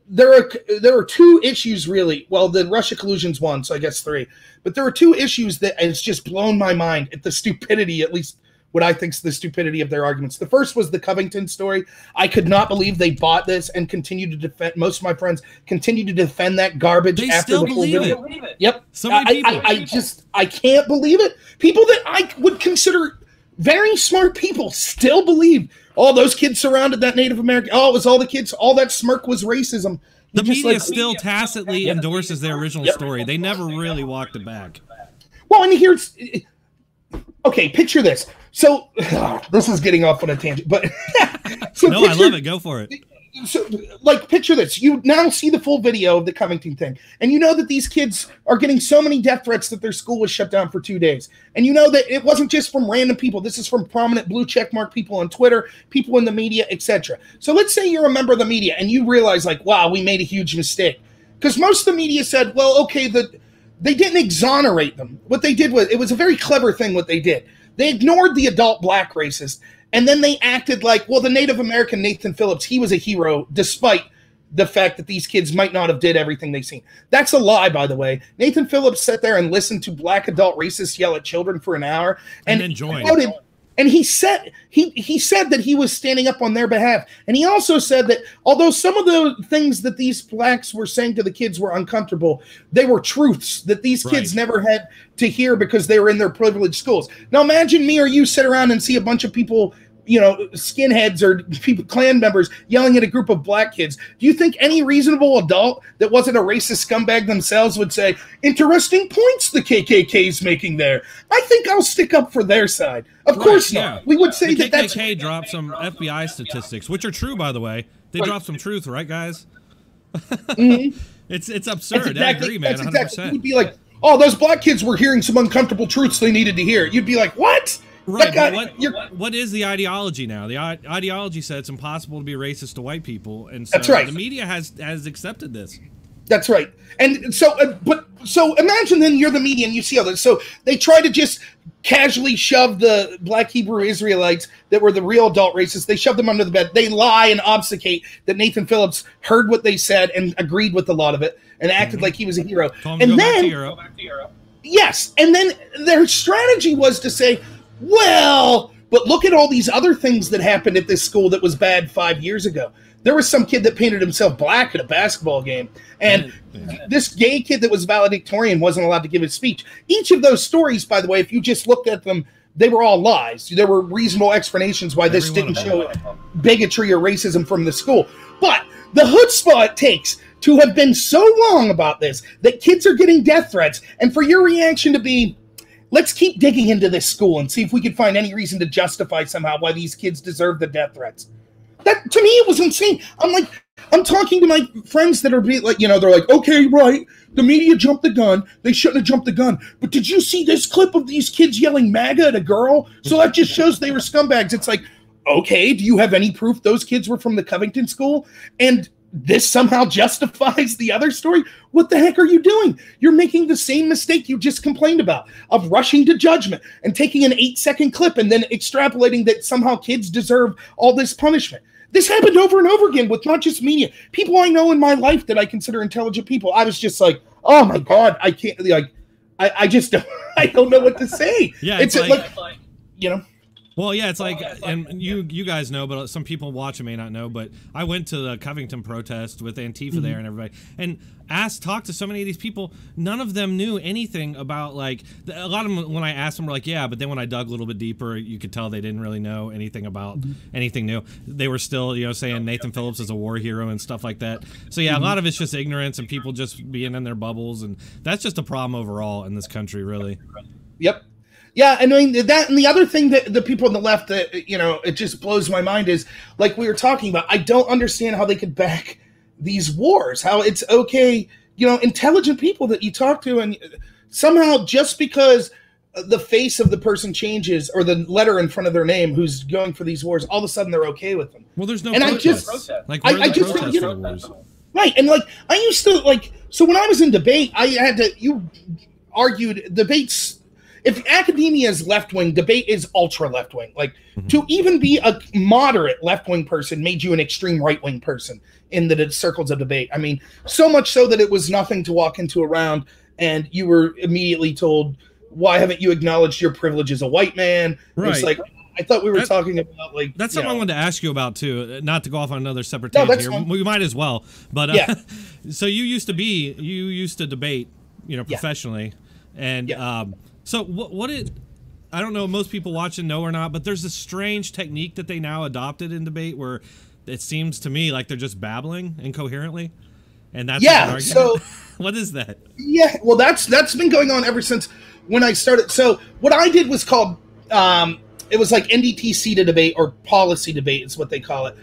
There are two issues, really. Well, the Russia collusion's one, so I guess three. But there are two issues that it's just blown my mind at the stupidity, at least what I think is the stupidity of their arguments. The first was the Covington story. I could not believe they bought this and continue to defend. Most of my friends continue to defend that garbage they after still the believe video. it. Yep. So many people. I can't believe it. People that I would consider very smart people still believe, oh, those kids surrounded that Native American. Oh, it was all the kids. All that smirk was racism. The media still tacitly endorses their original story. They never really walked it back. Well, and here's... Okay, picture this. So, this is getting off on a tangent, but... I love it. Go for it. So, like, picture this. You now see the full video of the Covington thing, and you know that these kids are getting so many death threats that their school was shut down for 2 days. And you know that it wasn't just from random people. This is from prominent blue checkmark people on Twitter, people in the media, etc. So let's say you're a member of the media, and you realize, like, wow, we made a huge mistake. Because most of the media said, well, okay, they didn't exonerate them. What they did was, it was a very clever thing what they did. They ignored the adult black racist, and then they acted like, well, the Native American Nathan Phillips, he was a hero, despite the fact that these kids might not have did everything they've seen. That's a lie, by the way. Nathan Phillips sat there and listened to black adult racists yell at children for an hour, and then joined. And he said that he was standing up on their behalf. And he also said that although some of the things that these blacks were saying to the kids were uncomfortable, they were truths that these kids never had to hear because they were in their privileged schools. Now imagine me or you sit around and see a bunch of people, you know, skinheads or people, Klan members yelling at a group of black kids. Do you think any reasonable adult that wasn't a racist scumbag themselves would say, interesting points the KKK's making there? I think I'll stick up for their side. Of course not. We would say the that KKK dropped some FBI statistics, which are true, by the way. They dropped some truth, right, guys? Mm-hmm. It's absurd. I agree, man, 100%. Exactly. You'd be like, oh, those black kids were hearing some uncomfortable truths they needed to hear. You'd be like, what? Right, but what is the ideology now? The ideology said it's impossible to be racist to white people, and so the media has accepted this. That's right. And so, so imagine then you're the media and you see all this. So they try to just casually shove the black Hebrew Israelites that were the real adult racists. They shove them under the bed. They lie and obfuscate that Nathan Phillips heard what they said and agreed with a lot of it and acted like he was a hero. And then, yes, and then their strategy was to say, well, but look at all these other things that happened at this school that was bad 5 years ago. There was some kid that painted himself black at a basketball game. And this gay kid that was valedictorian wasn't allowed to give his speech. Each of those stories, by the way, if you just looked at them, they were all lies. There were reasonable explanations why this didn't show bigotry or racism from the school. But the chutzpah it takes to have been so wrong about this, that kids are getting death threats, and for your reaction to be, let's keep digging into this school and see if we could find any reason to justify somehow why these kids deserve the death threats. That, to me, it was insane. I'm talking to my friends that are like, they're like, okay, right, the media jumped the gun. They shouldn't have jumped the gun. But did you see this clip of these kids yelling MAGA at a girl? So that just shows they were scumbags. It's like, okay, do you have any proof those kids were from the Covington school? And this somehow justifies the other story? What the heck are you doing? You're making the same mistake you just complained about of rushing to judgment and taking an 8-second clip and then extrapolating that somehow kids deserve all this punishment. This happened over and over again with not just media. People I know in my life that I consider intelligent people. I was just like, oh my God, I can't, like, I just don't, I don't know what to say. Yeah, it's like, Well, yeah, it's like, and you guys know, but some people watching may not know, but I went to the Covington protest with Antifa there and everybody, and talked to so many of these people. None of them knew anything about, like, a lot of them, when I asked them, were like, yeah, but then when I dug a little bit deeper, you could tell they didn't really know anything about anything new. They were still, saying Nathan Phillips is a war hero and stuff like that. So, yeah, a lot of it's just ignorance and people just being in their bubbles, and that's just a problem overall in this country, really. Yep. Yeah, I mean, that, and the other thing that the people on the left that, it just blows my mind is, like we were talking about, I don't understand how they could back these wars, how it's okay, intelligent people that you talk to, and somehow just because the face of the person changes or the letter in front of their name who's going for these wars, all of a sudden they're okay with them. Well, there's no and protest. Like, where are the protests for the wars? Right, and like, I used to, like, so when I was in debate, you argued debates. If academia is left-wing, debate is ultra left-wing. Like, to even be a moderate left-wing person made you an extreme right-wing person in the circles of debate. I mean, so much so that it was nothing to walk into a round and you were immediately told, why haven't you acknowledged your privilege as a white man? Right. It's like, I thought we were talking about, like... That's something I wanted to ask you about, too. Not to go off on another separate tangent here. Fine. We might as well. But, so you used to debate, professionally. And, so I don't know, most people watching know or not, but there's this strange technique that they now adopted in debate where it seems to me like they're just babbling incoherently. And that's an argument. So what is that? Yeah, well, that's been going on ever since when I started. So what I did was called, it was like NDTC to debate, or policy debate is what they call it.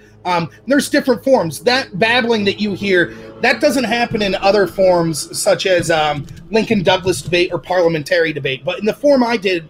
There's different forms. That babbling that you hear, that doesn't happen in other forms such as Lincoln Douglas debate or parliamentary debate. But in the form I did,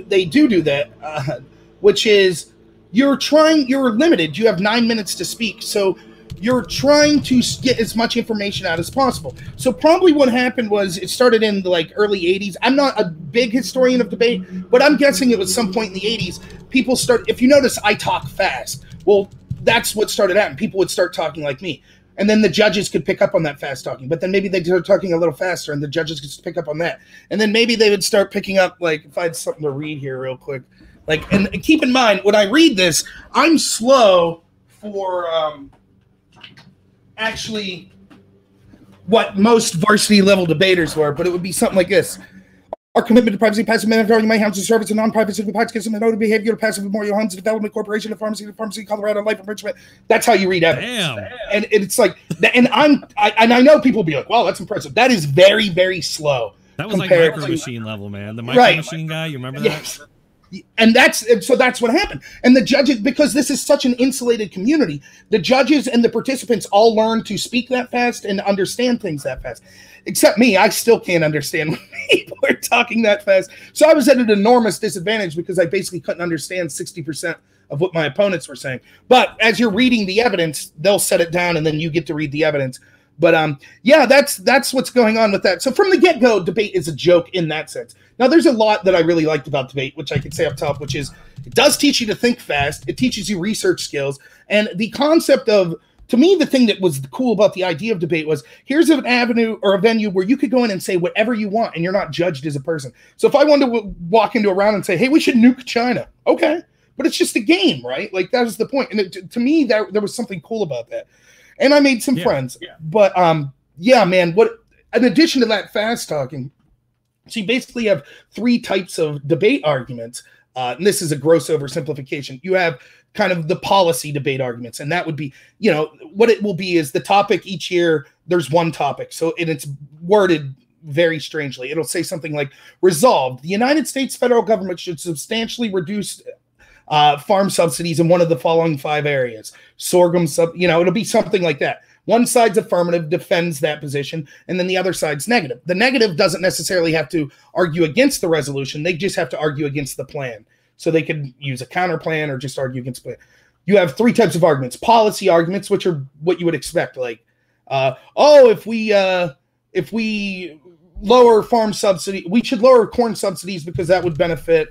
they do that, which is you're limited. You have 9 minutes to speak. So you're trying to get as much information out as possible. So probably what happened was it started in the early 80s. I'm not a big historian of debate, but I'm guessing it was some point in the 80s. People if you notice, I talk fast. Well, that's what started out, and people would start talking like me. And then the judges could pick up on that fast talking, but then maybe they'd start talking a little faster, and the judges could pick up on that. And then maybe they would start picking up, if I had something to read here real quick. And keep in mind, when I read this, I'm slow for actually what most varsity level debaters were, but it would be something like this. Our commitment to privacy, passive mandatory my house of service, and non-private civil podcast, and no behavior to passive memorial homes, development corporation, the pharmacy, Colorado, life enrichment. That's how you read evidence. Damn. And it's like, and I know people will be like, wow, that's impressive. That is very, very slow. That was like Micro Machine level, man. The Micro Machine guy, you remember that? Yes. And that's what happened. And the judges, because this is such an insulated community, the judges and the participants all learn to speak that fast and understand things that fast. Except me, I still can't understand when people are talking that fast. So I was at an enormous disadvantage because I basically couldn't understand 60% of what my opponents were saying. But as you're reading the evidence, they'll set it down and then you get to read the evidence. But that's what's going on with that. So from the get-go, debate is a joke in that sense. Now, there's a lot that I really liked about debate, which I could say up top, which is it does teach you to think fast. It teaches you research skills. And the concept of, to me, the thing that was cool about the idea of debate was here's an avenue or a venue where you could go in and say whatever you want and you're not judged as a person. So if I wanted to walk into a round and say, hey, we should nuke China. Okay. But it's just a game, right? Like, that was the point. And to me, there was something cool about that. And I made some friends. Yeah. But, man, in addition to that fast talking, so you basically have three types of debate arguments. And this is a gross oversimplification. You have kind of the policy debate arguments. And that would be, what it will be is the topic each year, there's one topic. So, and it's worded very strangely. It'll say something like, resolved, the United States federal government should substantially reduce farm subsidies in one of the following 5 areas. Sorghum, it'll be something like that. One side's affirmative, defends that position, and then the other side's negative. The negative doesn't necessarily have to argue against the resolution. They just have to argue against the plan. So they could use a counter plan or just argue against the plan. You have 3 types of arguments. Policy arguments, which are what you would expect. Like, if we lower farm subsidy, we should lower corn subsidies because that would benefit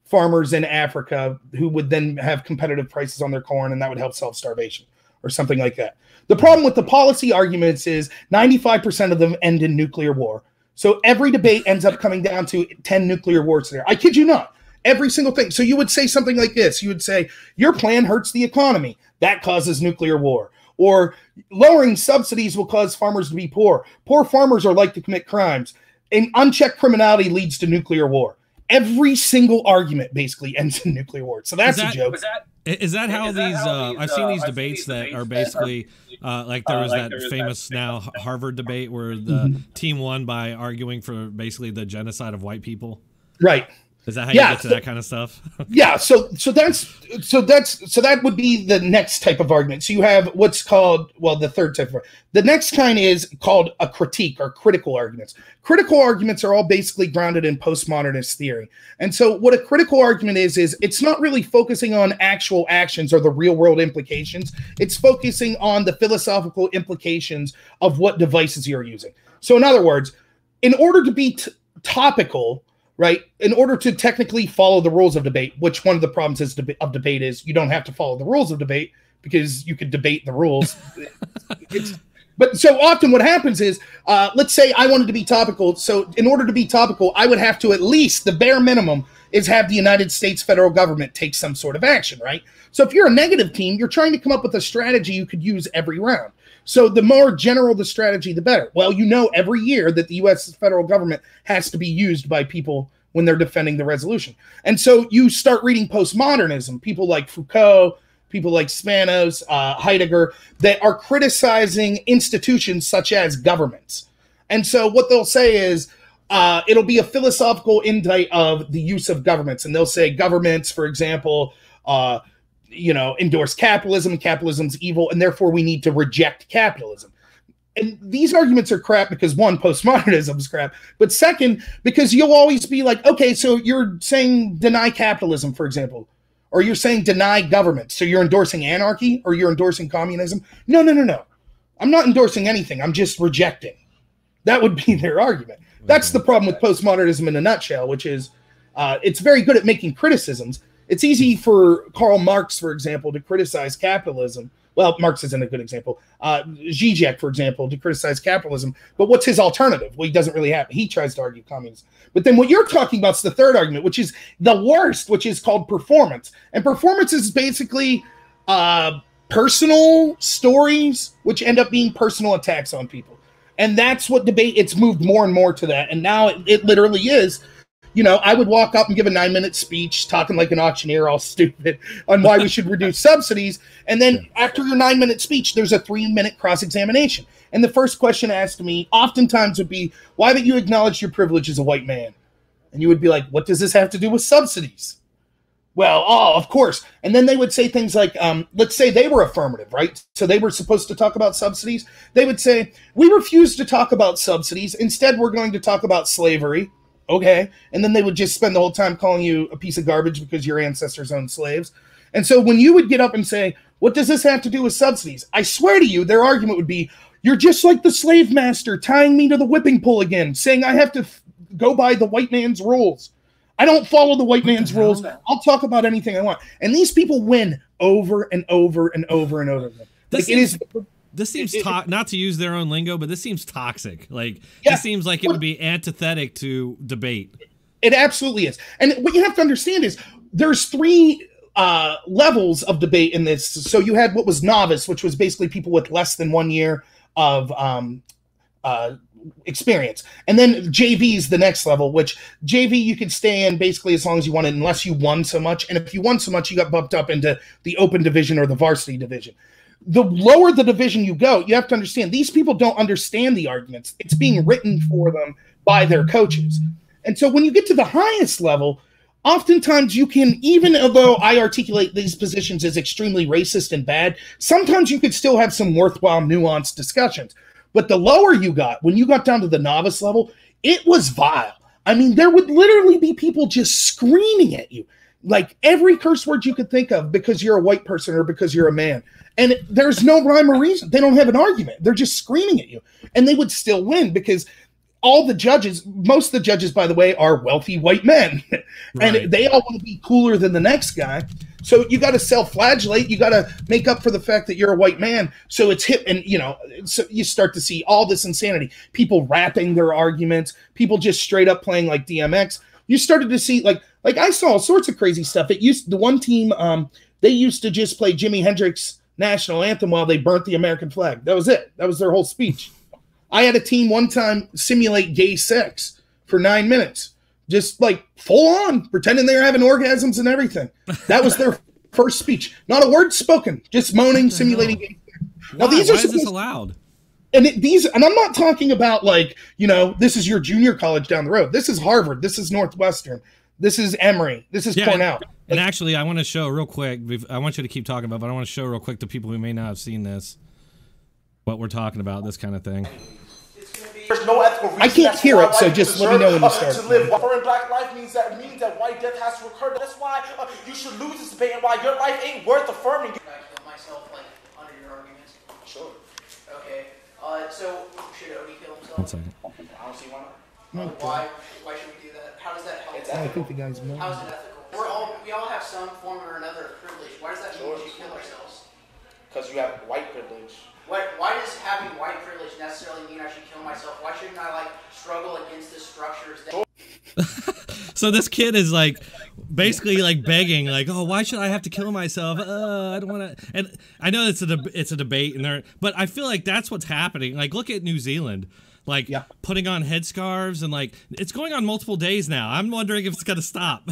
farmers in Africa who would then have competitive prices on their corn, and that would help solve starvation or something like that. The problem with the policy arguments is 95% of them end in nuclear war. So every debate ends up coming down to 10 nuclear wars there. I kid you not. Every single thing. So you would say something like this. You would say, your plan hurts the economy. That causes nuclear war. Or lowering subsidies will cause farmers to be poor. Poor farmers are like to commit crimes. And unchecked criminality leads to nuclear war. Every single argument basically ends in nuclear war. So that's a joke. Is that how these? I've seen these debates that are basically like there was that famous now Harvard debate where the team won by arguing for basically the genocide of white people. Right. Is that how you get to that kind of stuff? Yeah. So that would be the next type of argument. So you have what's called, well, the third type of, the next kind is called a critique or critical arguments. Critical arguments are all basically grounded in postmodernist theory. And so what a critical argument is it's not really focusing on actual actions or the real world implications. It's focusing on the philosophical implications of what devices you're using. So in other words, in order to be topical, right, in order to technically follow the rules of debate, which one of the problems of debate is you don't have to follow the rules of debate because you could debate the rules. But so often what happens is, let's say I wanted to be topical. So in order to be topical, I would have to at least, the bare minimum is have the United States federal government take some sort of action, right? So if you're a negative team, you're trying to come up with a strategy you could use every round. So the more general the strategy, the better. Well, you know every year that the U.S. federal government has to be used by people when they're defending the resolution. And so you start reading postmodernism, people like Foucault, people like Spanos, Heidegger, that are criticizing institutions such as governments. And so what they'll say is, it'll be a philosophical indictment of the use of governments. And they'll say governments, for example, endorse capitalism, capitalism's evil, and therefore we need to reject capitalism. And these arguments are crap because, one, postmodernism is crap, but second, because you'll always be like, okay, so you're saying deny capitalism, for example, or you're saying deny government. So you're endorsing anarchy or you're endorsing communism? No. I'm not endorsing anything. I'm just rejecting. That would be their argument. That's the problem with postmodernism in a nutshell, which is it's very good at making criticisms. It's easy for Karl Marx, for example, to criticize capitalism. Well, Marx isn't a good example. Zizek, for example, to criticize capitalism. But what's his alternative? Well, he doesn't really have it. He tries to argue communism. But then what you're talking about is the third argument, which is the worst, which is called performance. And performance is basically personal stories, which end up being personal attacks on people. And that's what debate, it's moved more and more to that. And now it literally is. You know, I would walk up and give a 9-minute speech talking like an auctioneer, all stupid, on why we should reduce subsidies. And then after your 9-minute speech, there's a 3-minute cross-examination. And the first question asked me oftentimes would be, why haven't you acknowledged your privilege as a white man? And you would be like, what does this have to do with subsidies? Well, of course. And then they would say things like, let's say they were affirmative, right? So they were supposed to talk about subsidies. They would say, we refuse to talk about subsidies. Instead, we're going to talk about slavery. Okay. And then they would just spend the whole time calling you a piece of garbage because your ancestors owned slaves. And so when you would get up and say, what does this have to do with subsidies? I swear to you, their argument would be, you're just like the slave master tying me to the whipping pole again, saying I have to go by the white man's rules. I don't follow the white man's rules. I'll talk about anything I want. And these people win over and over and over and over again. This seems not to use their own lingo, but this seems toxic. Like, this seems like it would be antithetic to debate. It absolutely is. And what you have to understand is there's 3 levels of debate in this. So you had what was novice, which was basically people with less than 1 year of experience. And then JV is the next level, which JV you could stay in basically as long as you wanted, unless you won so much. And if you won so much, you got bumped up into the open division or the varsity division. the lower the division you go, you have to understand these people don't understand the arguments. It's being written for them by their coaches. And so when you get to the highest level, oftentimes you can, even although I articulate these positions as extremely racist and bad, sometimes you could still have some worthwhile nuanced discussions. But the lower you got, when you got down to the novice level, it was vile. I mean, there would literally be people just screaming at you, like every curse word you could think of because you're a white person or because you're a man. And there's no rhyme or reason. They don't have an argument. They're just screaming at you. And they would still win because all the judges, most of the judges, by the way, are wealthy white men. Right. And they all want to be cooler than the next guy. So you got to self-flagellate. You got to make up for the fact that you're a white man. So it's hip. And, so you start to see all this insanity. People rapping their arguments. People just straight up playing like DMX. You started to see, like I saw all sorts of crazy stuff. The one team, they used to just play Jimi Hendrix national anthem while they burnt the American flag. That was it. That was their whole speech. I had a team one time simulate gay sex for 9 minutes, just like full on, pretending they were having orgasms and everything. That was their first speech. Not a word spoken, just moaning, simulating gay sex. Now, why is this allowed? And and I'm not talking about this is your junior college down the road. This is Harvard. This is Northwestern. This is Emory. This is Cornell. And actually, I want to show real quick. I want you to keep talking about, but I want to show real quick to people who may not have seen this what we're talking about, this kind of thing. There's no ethical reason. I can't hear it, so just let me know when you start. To live foreign black life means that white death has to occur. That's why you should lose this debate and why your life ain't worth affirming. Can I kill myself under your arguments? Sure. Okay. So should Odie kill himself? 1 second. I don't see why not. Why should we do that? How does that help? I think the guy's more. How is it ethical? We all have some form or another of privilege. Why does that mean we should kill ourselves? Because you have white privilege. Why does having white privilege necessarily mean I should kill myself? Why shouldn't I struggle against the structures that? So this kid is basically begging, oh, why should I have to kill myself? I don't want to. And I know it's a debate, but I feel like that's what's happening. Look at New Zealand. Putting on headscarves and it's going on multiple days now. I'm wondering if it's going to stop.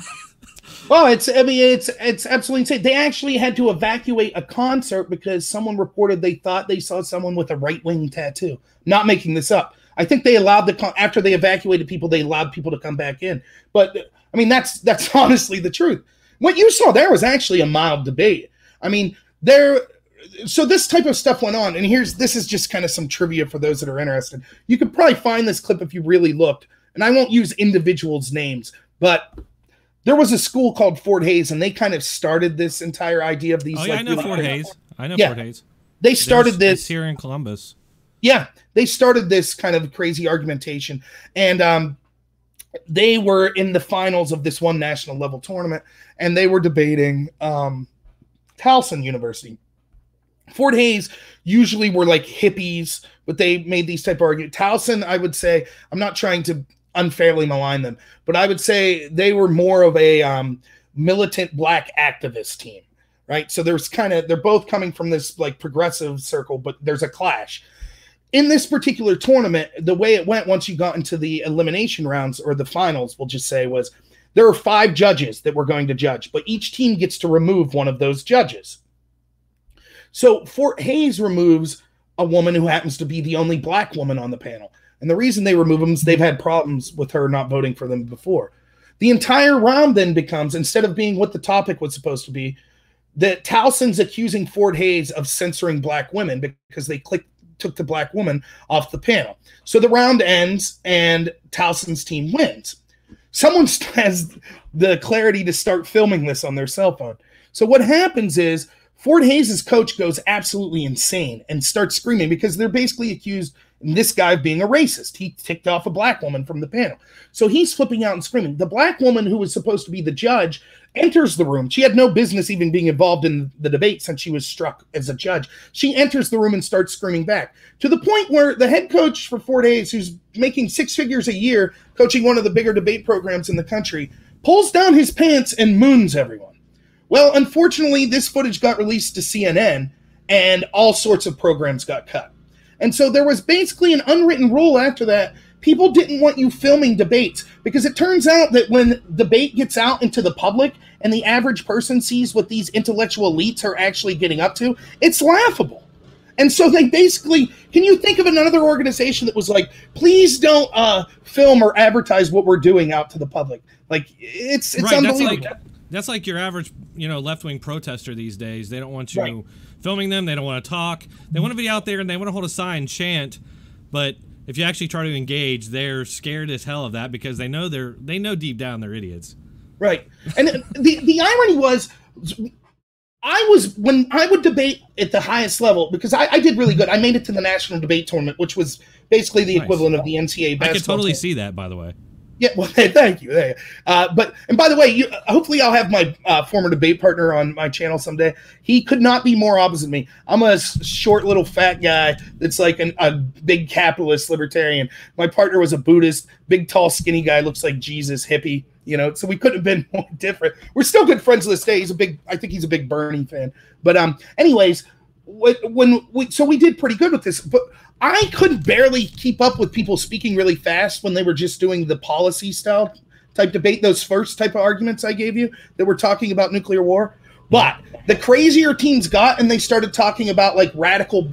Well, it's absolutely insane. They actually had to evacuate a concert because someone reported they thought they saw someone with a right-wing tattoo. Not making this up. I think they allowed after they evacuated people, they allowed people to come back in. But I mean, that's honestly the truth. What you saw there was actually a mild debate. I mean, so this type of stuff went on, and this is just kind of some trivia for those that are interested. You could probably find this clip if you really looked, and I won't use individuals' names, but there was a school called Fort Hayes, and they kind of started this entire idea of these. Oh, yeah, I know Fort Hayes. Fort Hayes. They started this here in Columbus. Yeah, they started this kind of crazy argumentation, and they were in the finals of this one national level tournament, and they were debating Towson University. Fort Hayes usually were hippies, but they made these type of arguments. Towson, I would say, I'm not trying to unfairly malign them, but I would say they were more of a militant black activist team, right? So they're both coming from this progressive circle, but there's a clash. In this particular tournament, the way it went once you got into the elimination rounds or the finals, we'll just say, was there are 5 judges that we're going to judge, but each team gets to remove one of those judges. So Fort Hayes removes a woman who happens to be the only black woman on the panel. And the reason they remove them is they've had problems with her not voting for them before. The entire round then becomes, instead of being what the topic was supposed to be, that Towson's accusing Fort Hayes of censoring black women because they took the black woman off the panel. So the round ends and Towson's team wins. Someone has the clarity to start filming this on their cell phone. So what happens is Fort Hayes' coach goes absolutely insane and starts screaming because they're basically accused this guy of being a racist. He ticked off a black woman from the panel. So he's flipping out and screaming. The black woman who was supposed to be the judge enters the room. She had no business even being involved in the debate since she was struck as a judge. She enters the room and starts screaming back to the point where the head coach for Fort Hayes, who's making 6 figures a year, coaching one of the bigger debate programs in the country, pulls down his pants and moons everyone. Well, unfortunately, this footage got released to CNN, and all sorts of programs got cut. And so there was basically an unwritten rule after that. People didn't want you filming debates because it turns out that when debate gets out into the public and the average person sees what these intellectual elites are actually getting up to, it's laughable. And so they basically, can you think of another organization that was like, please don't film or advertise what we're doing out to the public? Like, it's right, unbelievable. That's like your average, left-wing protester these days. They don't want you filming them. They don't want to talk. They want to be out there and they want to hold a sign, chant. But if you actually try to engage, they're scared as hell of that because they know deep down they're idiots. Right. And the irony was, when I would debate at the highest level, because I did really good. I made it to the national debate tournament, which was basically the equivalent of the NCAA basketball. I could totally see that, by the way. Yeah, well, thank you. And by the way, hopefully I'll have my former debate partner on my channel someday. He could not be more opposite me. I'm a short little fat guy that's like a big capitalist libertarian. My partner was a Buddhist, big, tall, skinny guy, looks like Jesus, hippie. So we couldn't have been more different. We're still good friends to this day. I think he's a big Bernie fan. But anyways, so we did pretty good with this. But I could barely keep up with people speaking really fast when they were just doing the policy style type debate. Those first type of arguments I gave you that were talking about nuclear war. But the crazier teams got, and they started talking about like radical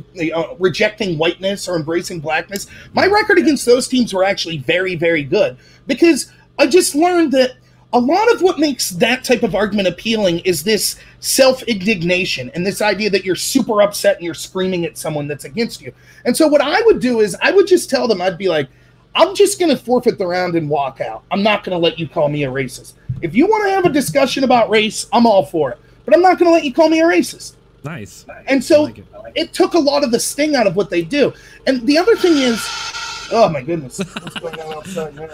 rejecting whiteness or embracing blackness. My record against those teams were actually very, very good because I just learned that a lot of what makes that type of argument appealing is this self-indignation and this idea that you're super upset and you're screaming at someone that's against you. And so what I would do is I would just tell them, I'd be like, I'm just going to forfeit the round and walk out. I'm not going to let you call me a racist. If you want to have a discussion about race, I'm all for it. But I'm not going to let you call me a racist. Nice. And so it took a lot of the sting out of what they do. And the other thing is, oh my goodness, what's going on outside now?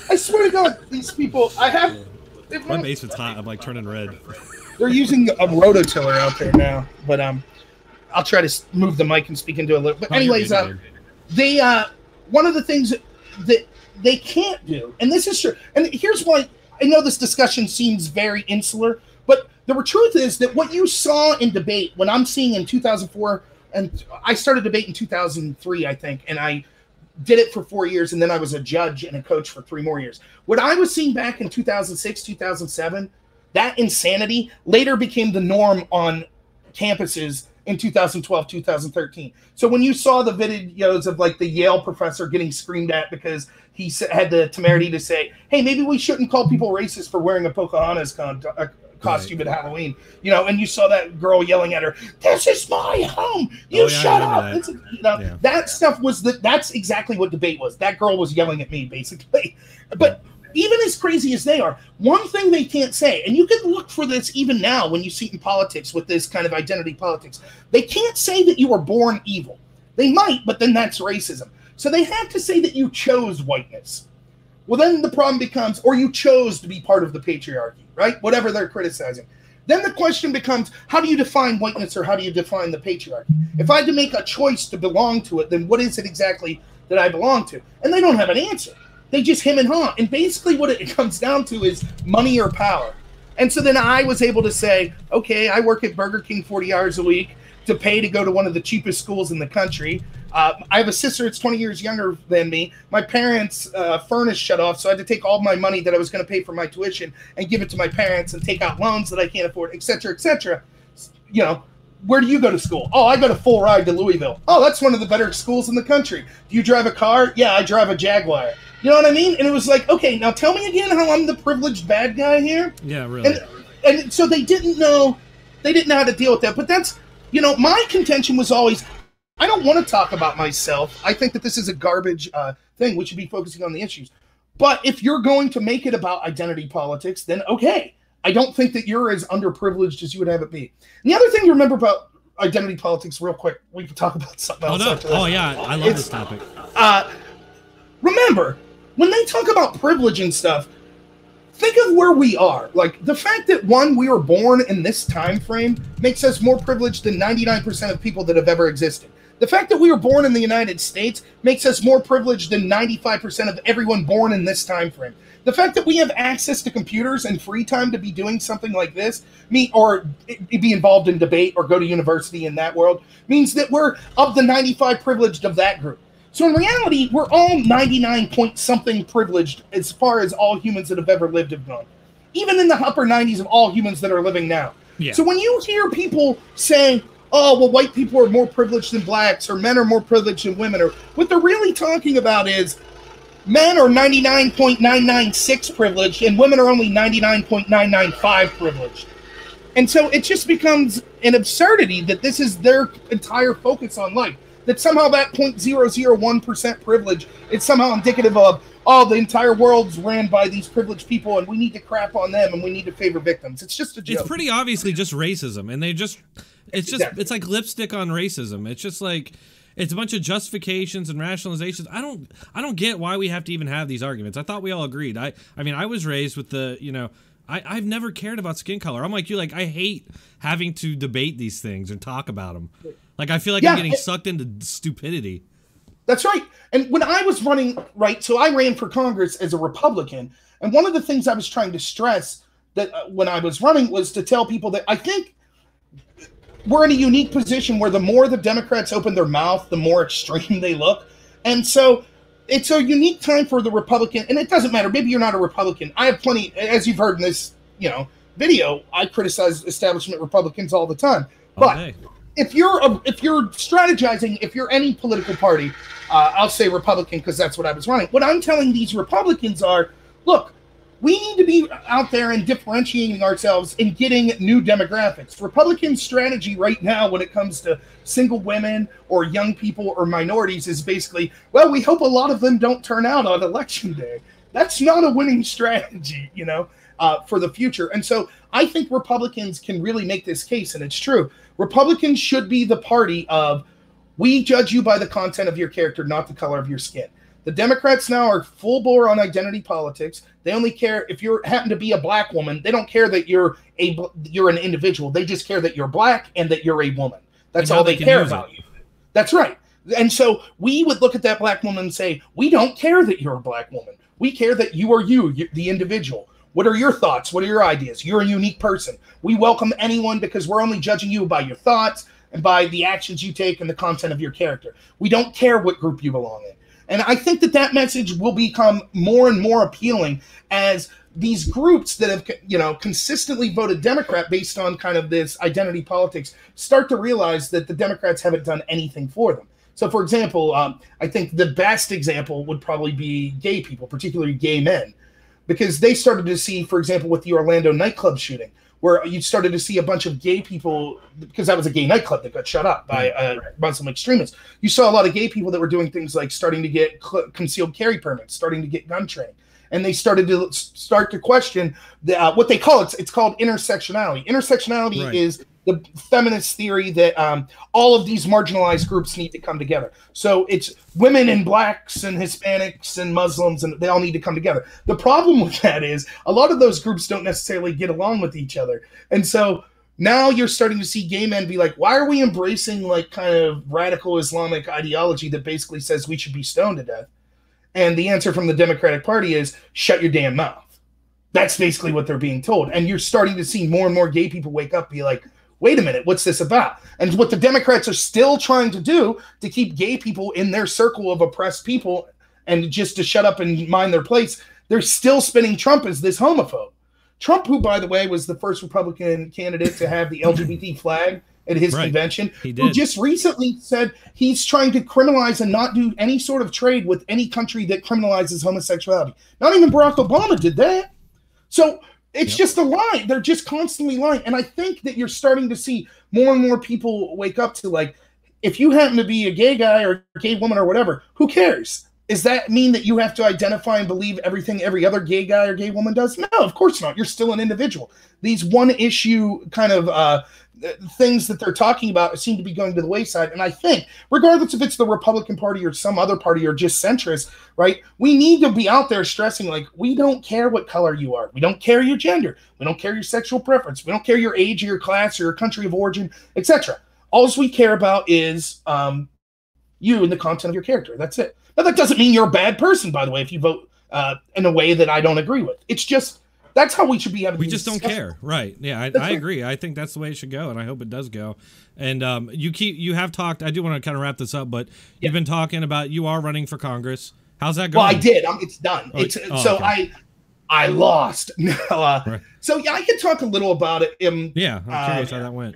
I swear to God, these people, my basement's hot. I'm like turning red. They're using a rototiller out there now, but I'll try to move the mic and speak into a little. But anyways, one of the things that they can't do, and this is true, and here's why I know this discussion seems very insular, but the truth is that what you saw in debate, when I'm seeing in 2004, and I started debate in 2003, I think, and I did it for 4 years, and then I was a judge and a coach for 3 more years. What I was seeing back in 2006, 2007, that insanity later became the norm on campuses in 2012, 2013. So when you saw the videos of like the Yale professor getting screamed at because he had the temerity to say, hey, maybe we shouldn't call people racist for wearing a Pocahontas costume at Halloween, and you saw that girl yelling at her, this is my home, shut up. That stuff that's exactly what debate was. That girl was yelling at me, basically. But even as crazy as they are, one thing they can't say, and you can look for this even now when you see it in politics with this kind of identity politics, they can't say that you were born evil. They might, but then that's racism. So they have to say that you chose whiteness. Well, then the problem becomes, or you chose to be part of the patriarchy, right? Whatever they're criticizing. Then the question becomes, how do you define whiteness or how do you define the patriarchy? If I had to make a choice to belong to it, then what is it exactly that I belong to? And they don't have an answer. They just hem and haw. And basically what it comes down to is money or power. And so then I was able to say, okay, I work at Burger King 40 hours a week to pay to go to one of the cheapest schools in the country. I have a sister that's 20 years younger than me. My parents' furnace shut off, so I had to take all my money that I was going to pay for my tuition and give it to my parents and take out loans that I can't afford, et cetera, et cetera. Where do you go to school? Oh, I got a full ride to Louisville. Oh, that's one of the better schools in the country. Do you drive a car? Yeah, I drive a Jaguar. You know what I mean? And it was like, okay, now tell me again how I'm the privileged bad guy here. Yeah, really. And so they didn't know how to deal with that. But that's, my contention was always, I don't want to talk about myself. I think that this is a garbage thing. We should be focusing on the issues. But if you're going to make it about identity politics, then okay. I don't think that you're as underprivileged as you would have it be. And the other thing to remember about identity politics, real quick, we can talk about something else. Oh, yeah, I love this topic. Remember, when they talk about privilege and stuff, think of where we are. Like, the fact that, one, we were born in this time frame makes us more privileged than 99% of people that have ever existed. The fact that we were born in the United States makes us more privileged than 95% of everyone born in this time frame. The fact that we have access to computers and free time to be doing something like this, or be involved in debate or go to university in that world, means that we're of the 95 privileged of that group. So in reality, we're all 99 point something privileged as far as all humans that have ever lived have gone. Even in the upper 90s of all humans that are living now. Yeah. So when you hear people say, oh, well, white people are more privileged than blacks, or men are more privileged than women. Or what they're really talking about is men are 99.996 privileged and women are only 99.995 privileged. And so it just becomes an absurdity that this is their entire focus on life. That somehow that 0.001% privilege is somehow indicative of, oh, the entire world's ran by these privileged people and we need to crap on them and we need to favor victims. It's just a joke. It's pretty obviously just racism. And it's like lipstick on racism. It's just like, it's a bunch of justifications and rationalizations. I don't get why we have to even have these arguments. I thought we all agreed. I mean, I was raised with the, I've never cared about skin color. I'm like you, like I hate having to debate these things and talk about them. Like I feel like I'm getting sucked into stupidity. That's right. And when I was running, right, so I ran for Congress as a Republican, and one of the things I was trying to stress that when I was running was to tell people that I think we're in a unique position where the more the Democrats open their mouth, the more extreme they look. And so it's a unique time for the Republican, and it doesn't matter. Maybe you're not a Republican. I have plenty, as you've heard in this, video, I criticize establishment Republicans all the time. But if you're strategizing, if you're any political party, I'll say Republican because that's what I was running. What I'm telling these Republicans are, look, we need to be out there and differentiating ourselves and getting new demographics. Republican strategy right now when it comes to single women or young people or minorities is basically, well, we hope a lot of them don't turn out on election day. That's not a winning strategy, for the future. And so I think Republicans can really make this case, and it's true. Republicans should be the party of, we judge you by the content of your character, not the color of your skin. The Democrats now are full bore on identity politics. They only care if you happen to be a black woman. They don't care that you're an individual. They just care that you're black and that you're a woman. That's all they care about you. That's right. And so we would look at that black woman and say, we don't care that you're a black woman. We care that you are you, the individual. What are your thoughts? What are your ideas? You're a unique person. We welcome anyone because we're only judging you by your thoughts and by the actions you take and the content of your character. We don't care what group you belong in. And I think that message will become more and more appealing as these groups that have, consistently voted Democrat based on kind of this identity politics start to realize that the Democrats haven't done anything for them. So, for example, I think the best example would probably be gay people, particularly gay men, because they started to see, for example, with the Orlando nightclub shooting, where you started to see a bunch of gay people, because that was a gay nightclub that got shut up by Muslim extremists. You saw a lot of gay people that were doing things like starting to get concealed carry permits, starting to get gun training. And they started to question what they call it's called intersectionality. Intersectionality is the feminist theory that all of these marginalized groups need to come together. So it's women and blacks and Hispanics and Muslims, and they all need to come together. The problem with that is a lot of those groups don't necessarily get along with each other. And so now you're starting to see gay men be like, why are we embracing like kind of radical Islamic ideology that basically says we should be stoned to death? And the answer from the Democratic Party is shut your damn mouth. That's basically what they're being told. And you're starting to see more and more gay people wake up, be like, wait a minute, what's this about? And what the Democrats are still trying to do to keep gay people in their circle of oppressed people and just to shut up and mind their place, they're still spinning Trump as this homophobe. Trump, who, by the way, was the first Republican candidate to have the LGBT flag at his convention, who just recently said he's trying to criminalize and not do any sort of trade with any country that criminalizes homosexuality. Not even Barack Obama did that. So it's just a lie. They're just constantly lying. And I think that you're starting to see more and more people wake up to, like, if you happen to be a gay guy or a gay woman or whatever, who cares? Does that mean that you have to identify and believe everything every other gay guy or gay woman does? No, of course not. You're still an individual. These one issue kind of things that they're talking about seem to be going to the wayside. And I think, regardless if it's the Republican Party or some other party or just centrist, right, we need to be out there stressing, like, we don't care what color you are. We don't care your gender. We don't care your sexual preference. We don't care your age or your class or your country of origin, etc. All we care about is you and the content of your character. That's it. Now, that doesn't mean you're a bad person, by the way, if you vote in a way that I don't agree with. It's just, that's how we should be having. We just don't care, right? Yeah, I agree. I think that's the way it should go, and I hope it does go. And you have talked. I do want to kind of wrap this up, but you've been talking about you are running for Congress. How's that going? Well, I did. It's done. Okay. I lost. So yeah, I can talk a little about it. Yeah, I'm curious how that went.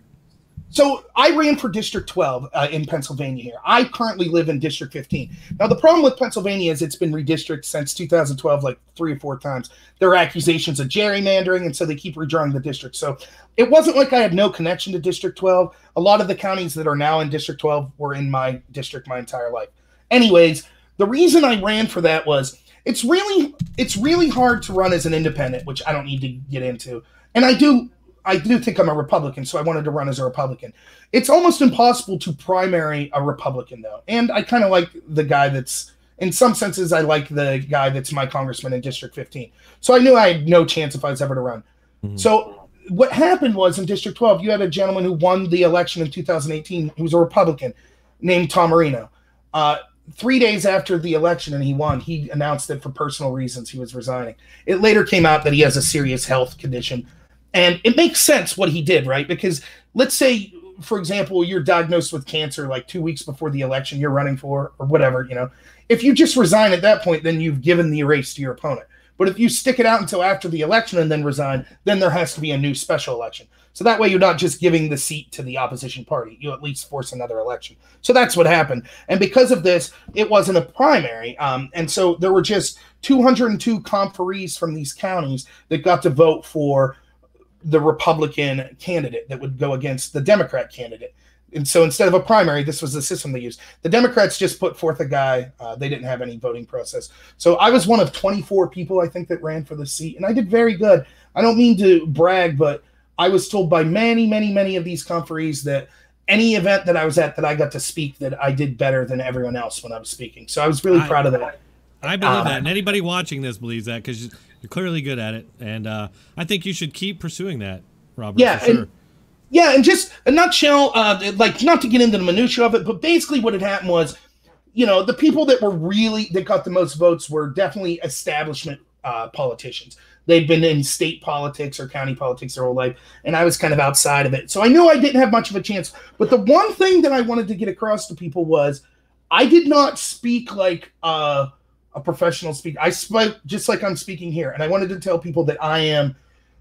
So I ran for District 12 in Pennsylvania here. I currently live in District 15. Now, the problem with Pennsylvania is it's been redistricted since 2012 like 3 or 4 times. There are accusations of gerrymandering, and so they keep redrawing the district. So it wasn't like I had no connection to District 12. A lot of the counties that are now in District 12 were in my district my entire life. Anyways, the reason I ran for that was it's really hard to run as an independent, which I don't need to get into. And I do think I'm a Republican, so I wanted to run as a Republican. It's almost impossible to primary a Republican, though. And I kind of like the guy that's, in some senses, I like the guy that's my congressman in District 15. So I knew I had no chance if I was ever to run. Mm-hmm. So what happened was in District 12, you had a gentleman who won the election in 2018 who was a Republican named Tom Marino. 3 days after the election and he won, he announced that for personal reasons he was resigning. It later came out that he has a serious health condition. And it makes sense what he did, right? Because let's say, for example, you're diagnosed with cancer like 2 weeks before the election you're running for or whatever, you know. If you just resign at that point, then you've given the race to your opponent. But if you stick it out until after the election and then resign, then there has to be a new special election. So that way you're not just giving the seat to the opposition party. You at least force another election. So that's what happened. And because of this, it wasn't a primary. And so there were just 202 conferees from these counties that got to vote for the Republican candidate that would go against the Democrat candidate. And so instead of a primary, this was the system they used. The Democrats just put forth a guy. They didn't have any voting process. So I was one of 24 people, I think, that ran for the seat. And I did very good. I don't mean to brag, but I was told by many of these conferees that any event that I was at that I got to speak, that I did better than everyone else when I was speaking. So I was really proud of that. I believe that. And anybody watching this believes that because you're clearly good at it. And I think you should keep pursuing that, Robert. Yeah, for sure. And just a nutshell, like not to get into the minutia of it, but basically what had happened was, you know, the people that got the most votes were definitely establishment politicians. They'd been in state politics or county politics their whole life, and I was kind of outside of it. So I knew I didn't have much of a chance. But the one thing that I wanted to get across to people was I did not speak like a professional speaker. I spoke just like I'm speaking here. And I wanted to tell people that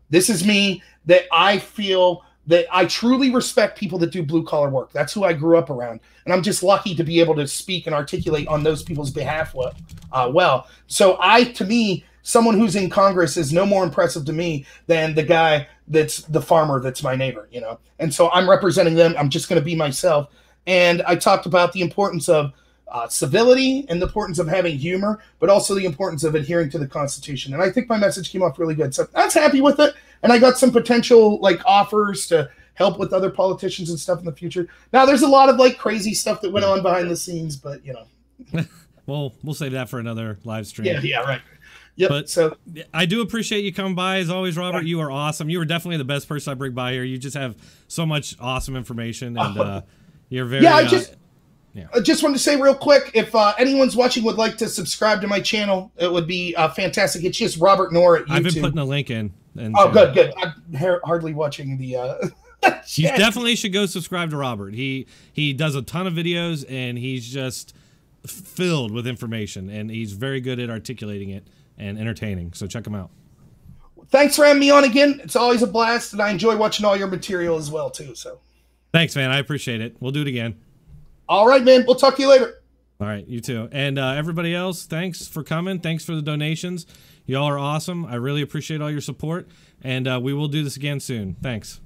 this is me, that I feel that I truly respect people that do blue-collar work. That's who I grew up around. And I'm just lucky to be able to speak and articulate on those people's behalf well. So to me, someone who's in Congress is no more impressive to me than the guy that's the farmer that's my neighbor, you know? And so I'm representing them. I'm just going to be myself. And I talked about the importance of civility and the importance of having humor, but also the importance of adhering to the Constitution. And I think my message came off really good. So I was happy with it. And I got some potential like offers to help with other politicians and stuff in the future. Now there's a lot of like crazy stuff that went on behind the scenes, but you know. Well, we'll save that for another live stream. Yeah, right. Yep. But so I do appreciate you coming by as always, Robert. You are awesome. You were definitely the best person I bring by here. You just have so much awesome information, and you're very. Yeah, I just wanted to say real quick, if anyone's watching would like to subscribe to my channel, it would be fantastic. It's just Robert Noerr at YouTube. I've been putting a link in. And good. I'm hardly watching the. You definitely should go subscribe to Robert. He does a ton of videos, and he's just filled with information, and he's very good at articulating it and entertaining. So check him out. Thanks for having me on again. It's always a blast, and I enjoy watching all your material as well too. So. Thanks, man. I appreciate it. We'll do it again. All right, man. We'll talk to you later. All right, you too. And everybody else, thanks for coming. Thanks for the donations. Y'all are awesome. I really appreciate all your support, and we will do this again soon. Thanks.